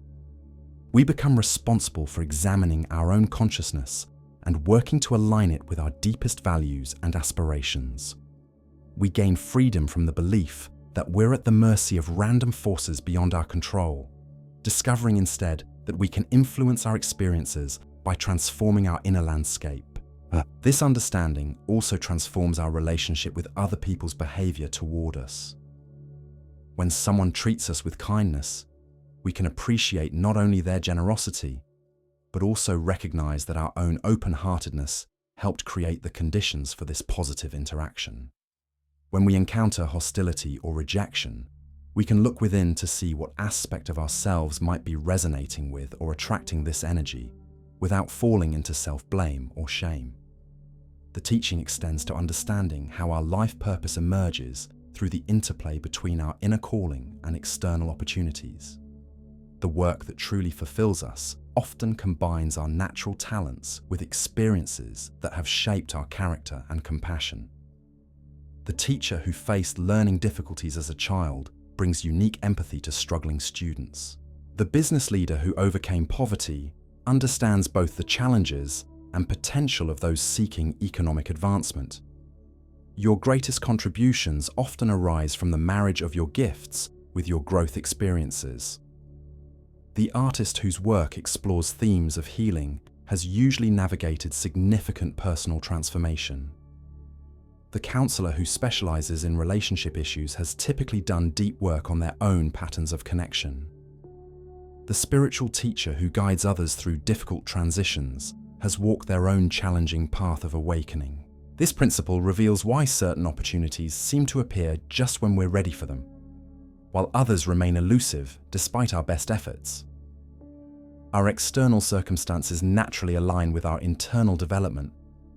We become responsible for examining our own consciousness and working to align it with our deepest values and aspirations. We gain freedom from the belief that we're at the mercy of random forces beyond our control, discovering instead that we can influence our experiences by transforming our inner landscape. This understanding also transforms our relationship with other people's behavior toward us. When someone treats us with kindness, we can appreciate not only their generosity, but also recognize that our own open-heartedness helped create the conditions for this positive interaction. When we encounter hostility or rejection, we can look within to see what aspect of ourselves might be resonating with or attracting this energy, without falling into self-blame or shame. The teaching extends to understanding how our life purpose emerges through the interplay between our inner calling and external opportunities. The work that truly fulfills us often combines our natural talents with experiences that have shaped our character and compassion. The teacher who faced learning difficulties as a child brings unique empathy to struggling students. The business leader who overcame poverty understands both the challenges and potential of those seeking economic advancement. Your greatest contributions often arise from the marriage of your gifts with your growth experiences. The artist whose work explores themes of healing has usually navigated significant personal transformation. The counselor who specializes in relationship issues has typically done deep work on their own patterns of connection. The spiritual teacher who guides others through difficult transitions has walked their own challenging path of awakening. This principle reveals why certain opportunities seem to appear just when we're ready for them, while others remain elusive despite our best efforts. Our external circumstances naturally align with our internal development,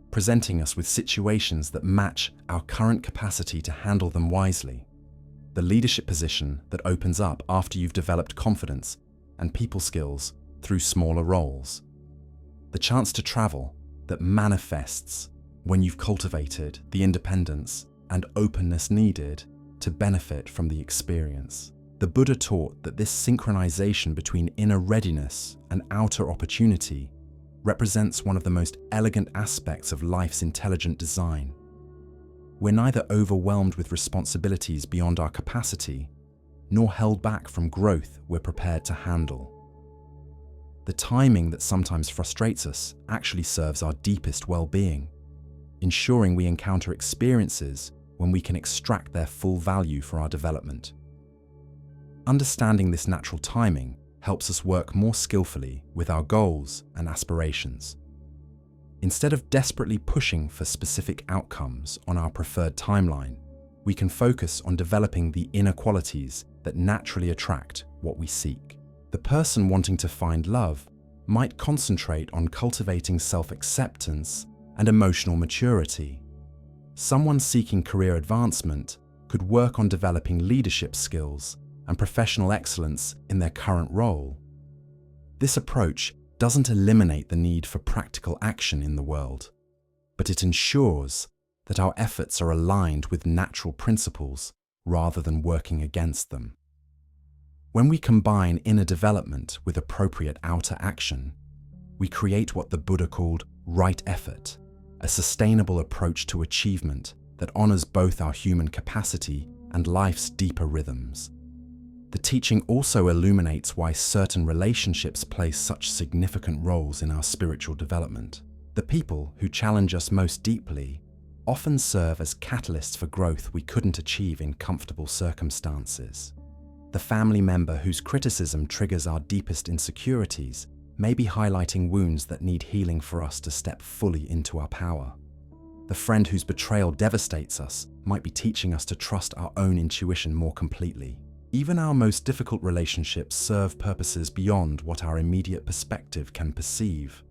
presenting us with situations that match our current capacity to handle them wisely. The leadership position that opens up after you've developed confidence and people skills through smaller roles. The chance to travel that manifests when you've cultivated the independence and openness needed to benefit from the experience. The Buddha taught that this synchronization between inner readiness and outer opportunity represents one of the most elegant aspects of life's intelligent design. We're neither overwhelmed with responsibilities beyond our capacity, nor held back from growth we're prepared to handle. The timing that sometimes frustrates us actually serves our deepest well-being, ensuring we encounter experiences when we can extract their full value for our development. Understanding this natural timing helps us work more skillfully with our goals and aspirations. Instead of desperately pushing for specific outcomes on our preferred timeline, we can focus on developing the inner qualities that naturally attract what we seek. The person wanting to find love might concentrate on cultivating self-acceptance and emotional maturity. Someone seeking career advancement could work on developing leadership skills and professional excellence in their current role. This approach doesn't eliminate the need for practical action in the world, but it ensures that our efforts are aligned with natural principles rather than working against them. When we combine inner development with appropriate outer action, we create what the Buddha called right effort, a sustainable approach to achievement that honors both our human capacity and life's deeper rhythms. The teaching also illuminates why certain relationships play such significant roles in our spiritual development. The people who challenge us most deeply often serve as catalysts for growth we couldn't achieve in comfortable circumstances. The family member whose criticism triggers our deepest insecurities may be highlighting wounds that need healing for us to step fully into our power. The friend whose betrayal devastates us might be teaching us to trust our own intuition more completely. Even our most difficult relationships serve purposes beyond what our immediate perspective can perceive.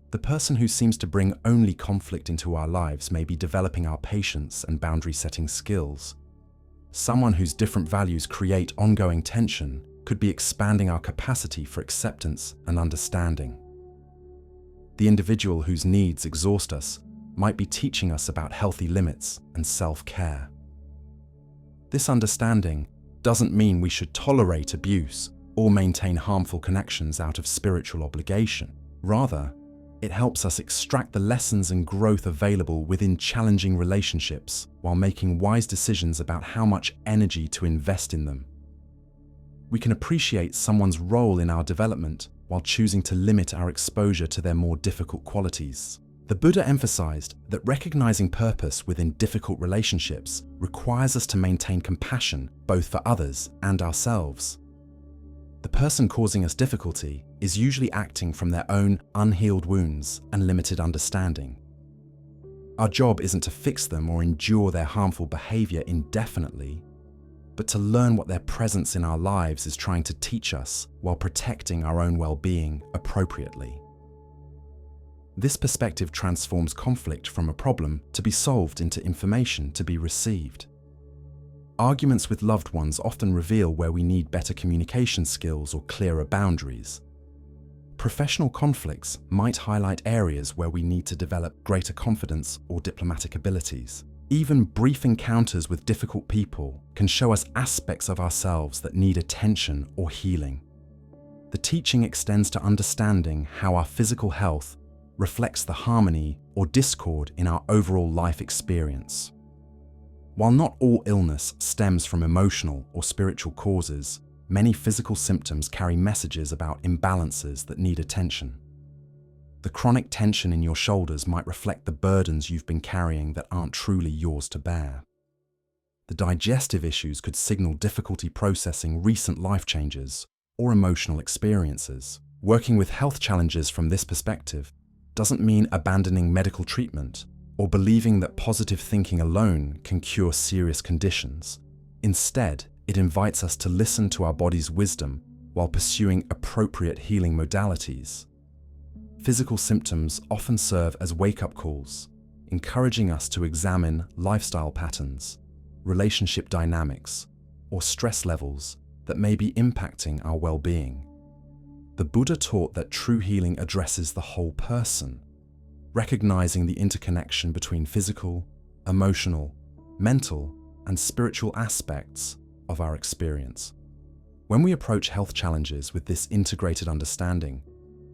The person who seems to bring only conflict into our lives may be developing our patience and boundary-setting skills. Someone whose different values create ongoing tension could be expanding our capacity for acceptance and understanding. The individual whose needs exhaust us might be teaching us about healthy limits and self-care. This understanding doesn't mean we should tolerate abuse or maintain harmful connections out of spiritual obligation. Rather, it helps us extract the lessons and growth available within challenging relationships while making wise decisions about how much energy to invest in them. We can appreciate someone's role in our development while choosing to limit our exposure to their more difficult qualities. The Buddha emphasized that recognizing purpose within difficult relationships requires us to maintain compassion both for others and ourselves. The person causing us difficulty is usually acting from their own unhealed wounds and limited understanding. Our job isn't to fix them or endure their harmful behavior indefinitely, but to learn what their presence in our lives is trying to teach us while protecting our own well-being appropriately. This perspective transforms conflict from a problem to be solved into information to be received. Arguments with loved ones often reveal where we need better communication skills or clearer boundaries. Professional conflicts might highlight areas where we need to develop greater confidence or diplomatic abilities. Even brief encounters with difficult people can show us aspects of ourselves that need attention or healing. The teaching extends to understanding how our physical health reflects the harmony or discord in our overall life experience. While not all illness stems from emotional or spiritual causes, many physical symptoms carry messages about imbalances that need attention. The chronic tension in your shoulders might reflect the burdens you've been carrying that aren't truly yours to bear. The digestive issues could signal difficulty processing recent life changes or emotional experiences. Working with health challenges from this perspective doesn't mean abandoning medical treatment or believing that positive thinking alone can cure serious conditions. Instead, it invites us to listen to our body's wisdom while pursuing appropriate healing modalities. Physical symptoms often serve as wake-up calls, encouraging us to examine lifestyle patterns, relationship dynamics, or stress levels that may be impacting our well-being. The Buddha taught that true healing addresses the whole person, recognizing the interconnection between physical, emotional, mental, and spiritual aspects of our experience. When we approach health challenges with this integrated understanding,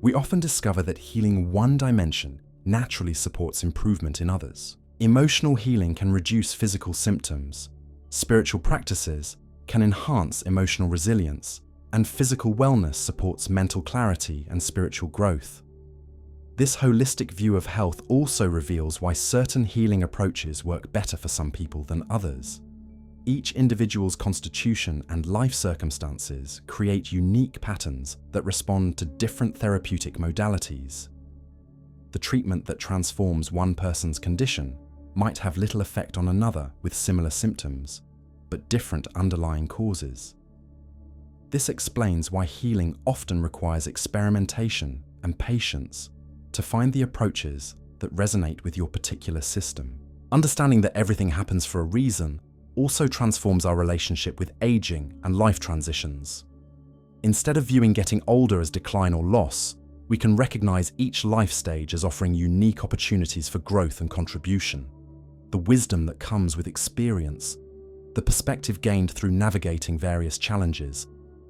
we often discover that healing one dimension naturally supports improvement in others. Emotional healing can reduce physical symptoms, spiritual practices can enhance emotional resilience, and physical wellness supports mental clarity and spiritual growth. This holistic view of health also reveals why certain healing approaches work better for some people than others. Each individual's constitution and life circumstances create unique patterns that respond to different therapeutic modalities. The treatment that transforms one person's condition might have little effect on another with similar symptoms, but different underlying causes. This explains why healing often requires experimentation and patience to find the approaches that resonate with your particular system. Understanding that everything happens for a reason also transforms our relationship with aging and life transitions. Instead of viewing getting older as decline or loss, we can recognize each life stage as offering unique opportunities for growth and contribution. The wisdom that comes with experience, the perspective gained through navigating various challenges,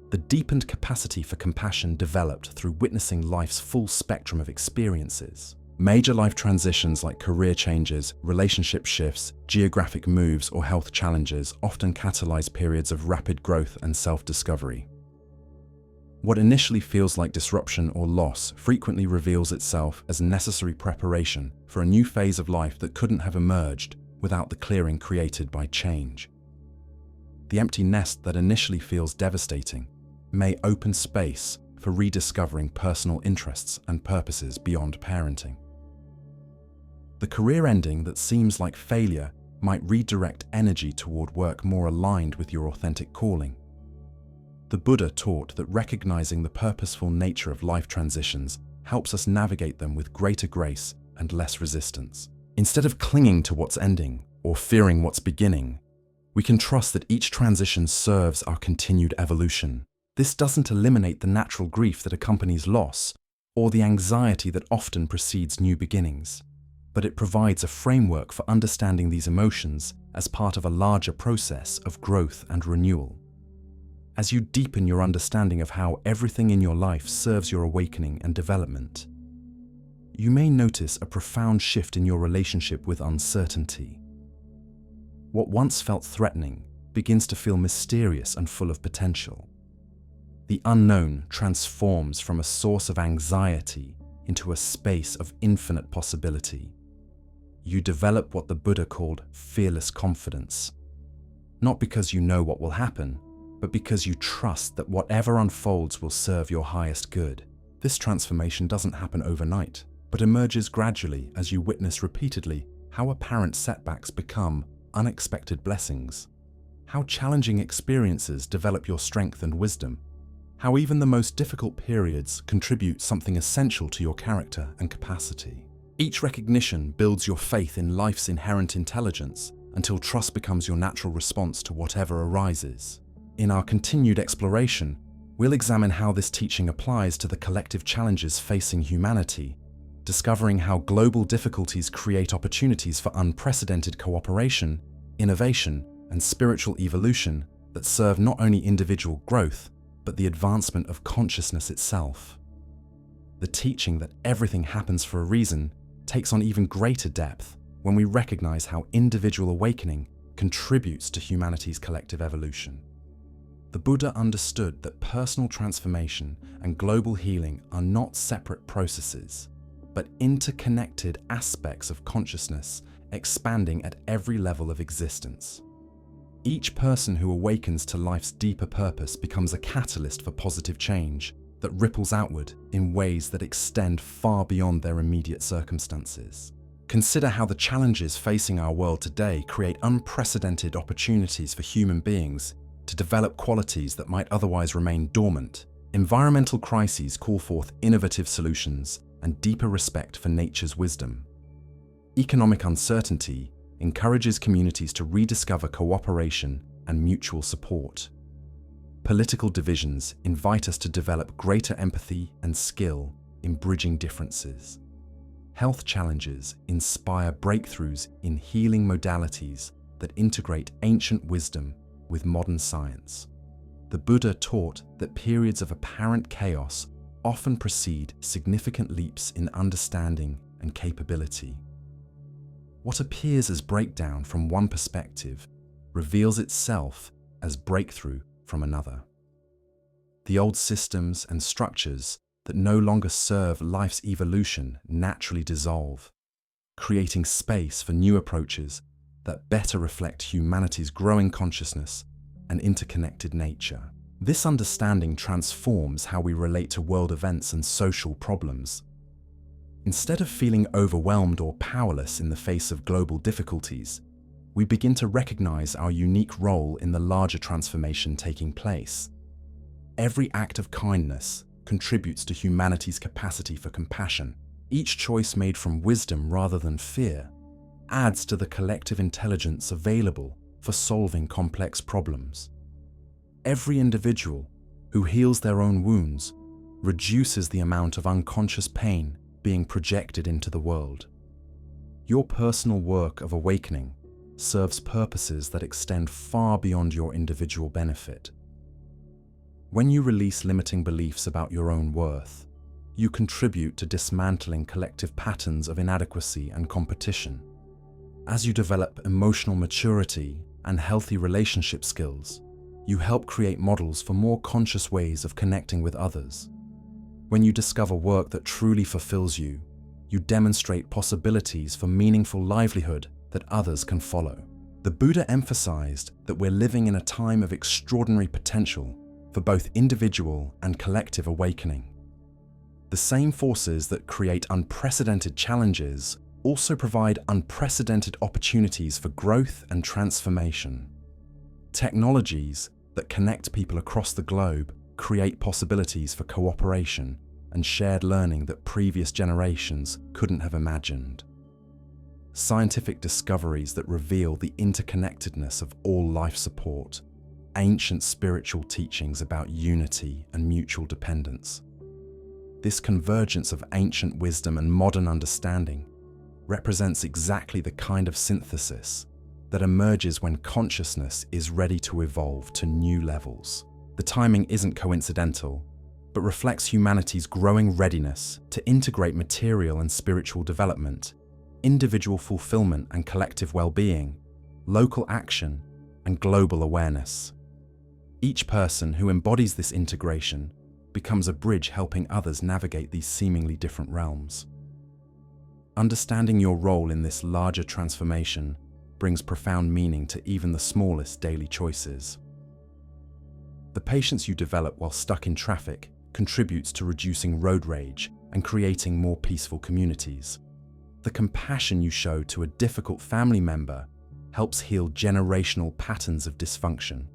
the deepened capacity for compassion developed through witnessing life's full spectrum of experiences. Major life transitions like career changes, relationship shifts, geographic moves, or health challenges often catalyze periods of rapid growth and self-discovery. What initially feels like disruption or loss frequently reveals itself as necessary preparation for a new phase of life that couldn't have emerged without the clearing created by change. The empty nest that initially feels devastating may open space for rediscovering personal interests and purposes beyond parenting. The career ending that seems like failure might redirect energy toward work more aligned with your authentic calling. The Buddha taught that recognizing the purposeful nature of life transitions helps us navigate them with greater grace and less resistance. Instead of clinging to what's ending or fearing what's beginning, we can trust that each transition serves our continued evolution. This doesn't eliminate the natural grief that accompanies loss or the anxiety that often precedes new beginnings, but it provides a framework for understanding these emotions as part of a larger process of growth and renewal. As you deepen your understanding of how everything in your life serves your awakening and development, you may notice a profound shift in your relationship with uncertainty. What once felt threatening begins to feel mysterious and full of potential. The unknown transforms from a source of anxiety into a space of infinite possibility. You develop what the Buddha called fearless confidence, not because you know what will happen, but because you trust that whatever unfolds will serve your highest good. This transformation doesn't happen overnight, but emerges gradually as you witness repeatedly how apparent setbacks become unexpected blessings, how challenging experiences develop your strength and wisdom, how even the most difficult periods contribute something essential to your character and capacity. Each recognition builds your faith in life's inherent intelligence until trust becomes your natural response to whatever arises. In our continued exploration, we'll examine how this teaching applies to the collective challenges facing humanity, discovering how global difficulties create opportunities for unprecedented cooperation, innovation, and spiritual evolution that serve not only individual growth, but the advancement of consciousness itself. The teaching that everything happens for a reason takes on even greater depth when we recognize how individual awakening contributes to humanity's collective evolution. The Buddha understood that personal transformation and global healing are not separate processes, but interconnected aspects of consciousness expanding at every level of existence. Each person who awakens to life's deeper purpose becomes a catalyst for positive change that ripples outward in ways that extend far beyond their immediate circumstances. Consider how the challenges facing our world today create unprecedented opportunities for human beings to develop qualities that might otherwise remain dormant. Environmental crises call forth innovative solutions and deeper respect for nature's wisdom. Economic uncertainty encourages communities to rediscover cooperation and mutual support. Political divisions invite us to develop greater empathy and skill in bridging differences. Health challenges inspire breakthroughs in healing modalities that integrate ancient wisdom with modern science. The Buddha taught that periods of apparent chaos often precede significant leaps in understanding and capability. What appears as breakdown from one perspective reveals itself as breakthrough from another. The old systems and structures that no longer serve life's evolution naturally dissolve, creating space for new approaches that better reflect humanity's growing consciousness and interconnected nature. This understanding transforms how we relate to world events and social problems. Instead of feeling overwhelmed or powerless in the face of global difficulties, we begin to recognize our unique role in the larger transformation taking place. Every act of kindness contributes to humanity's capacity for compassion. Each choice made from wisdom rather than fear adds to the collective intelligence available for solving complex problems. Every individual who heals their own wounds reduces the amount of unconscious pain being projected into the world. Your personal work of awakening serves purposes that extend far beyond your individual benefit. When you release limiting beliefs about your own worth, you contribute to dismantling collective patterns of inadequacy and competition. As you develop emotional maturity and healthy relationship skills, you help create models for more conscious ways of connecting with others. When you discover work that truly fulfills you, you demonstrate possibilities for meaningful livelihood that others can follow. The Buddha emphasized that we're living in a time of extraordinary potential for both individual and collective awakening. The same forces that create unprecedented challenges also provide unprecedented opportunities for growth and transformation. Technologies that connect people across the globe create possibilities for cooperation and shared learning that previous generations couldn't have imagined. Scientific discoveries that reveal the interconnectedness of all life support, ancient spiritual teachings about unity and mutual dependence. This convergence of ancient wisdom and modern understanding represents exactly the kind of synthesis that emerges when consciousness is ready to evolve to new levels. The timing isn't coincidental, but reflects humanity's growing readiness to integrate material and spiritual development, individual fulfillment and collective well-being, local action, and global awareness. Each person who embodies this integration becomes a bridge helping others navigate these seemingly different realms. Understanding your role in this larger transformation brings profound meaning to even the smallest daily choices. The patience you develop while stuck in traffic contributes to reducing road rage and creating more peaceful communities. The compassion you show to a difficult family member helps heal generational patterns of dysfunction.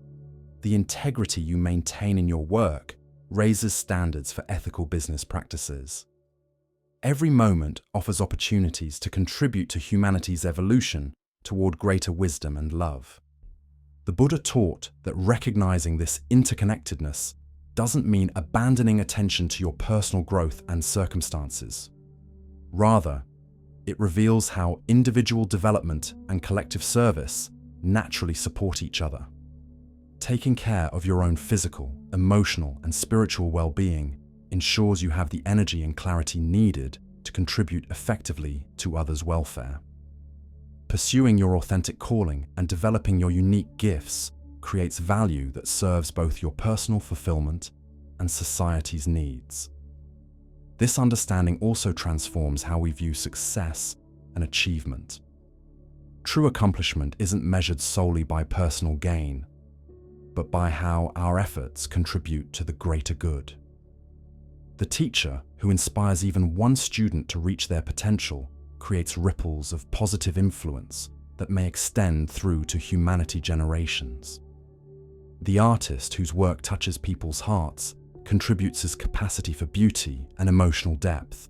The integrity you maintain in your work raises standards for ethical business practices. Every moment offers opportunities to contribute to humanity's evolution toward greater wisdom and love. The Buddha taught that recognizing this interconnectedness doesn't mean abandoning attention to your personal growth and circumstances. Rather, it reveals how individual development and collective service naturally support each other. Taking care of your own physical, emotional, and spiritual well-being ensures you have the energy and clarity needed to contribute effectively to others' welfare. Pursuing your authentic calling and developing your unique gifts creates value that serves both your personal fulfillment and society's needs. This understanding also transforms how we view success and achievement. True accomplishment isn't measured solely by personal gain, but by how our efforts contribute to the greater good. The teacher who inspires even one student to reach their potential creates ripples of positive influence that may extend through to humanity generations. The artist whose work touches people's hearts contributes his capacity for beauty and emotional depth.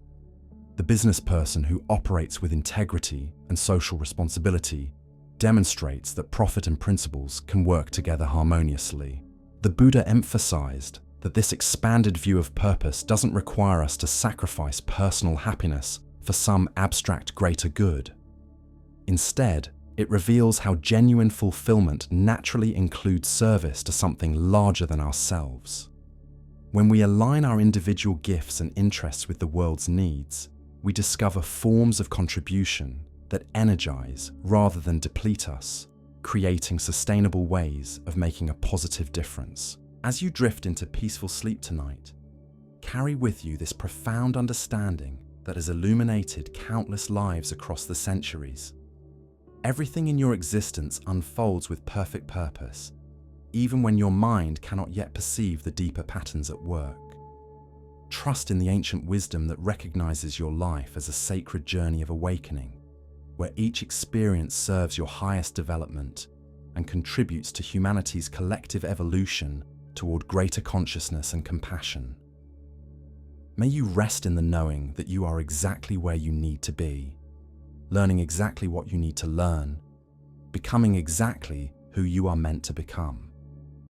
The business person who operates with integrity and social responsibility demonstrates that profit and principles can work together harmoniously. The Buddha emphasized that this expanded view of purpose doesn't require us to sacrifice personal happiness for some abstract greater good. Instead, it reveals how genuine fulfillment naturally includes service to something larger than ourselves. When we align our individual gifts and interests with the world's needs, we discover forms of contribution that energize rather than deplete us, creating sustainable ways of making a positive difference. As you drift into peaceful sleep tonight, carry with you this profound understanding that has illuminated countless lives across the centuries. Everything in your existence unfolds with perfect purpose, even when your mind cannot yet perceive the deeper patterns at work. Trust in the ancient wisdom that recognizes your life as a sacred journey of awakening, where each experience serves your highest development and contributes to humanity's collective evolution toward greater consciousness and compassion. May you rest in the knowing that you are exactly where you need to be, learning exactly what you need to learn, becoming exactly who you are meant to become.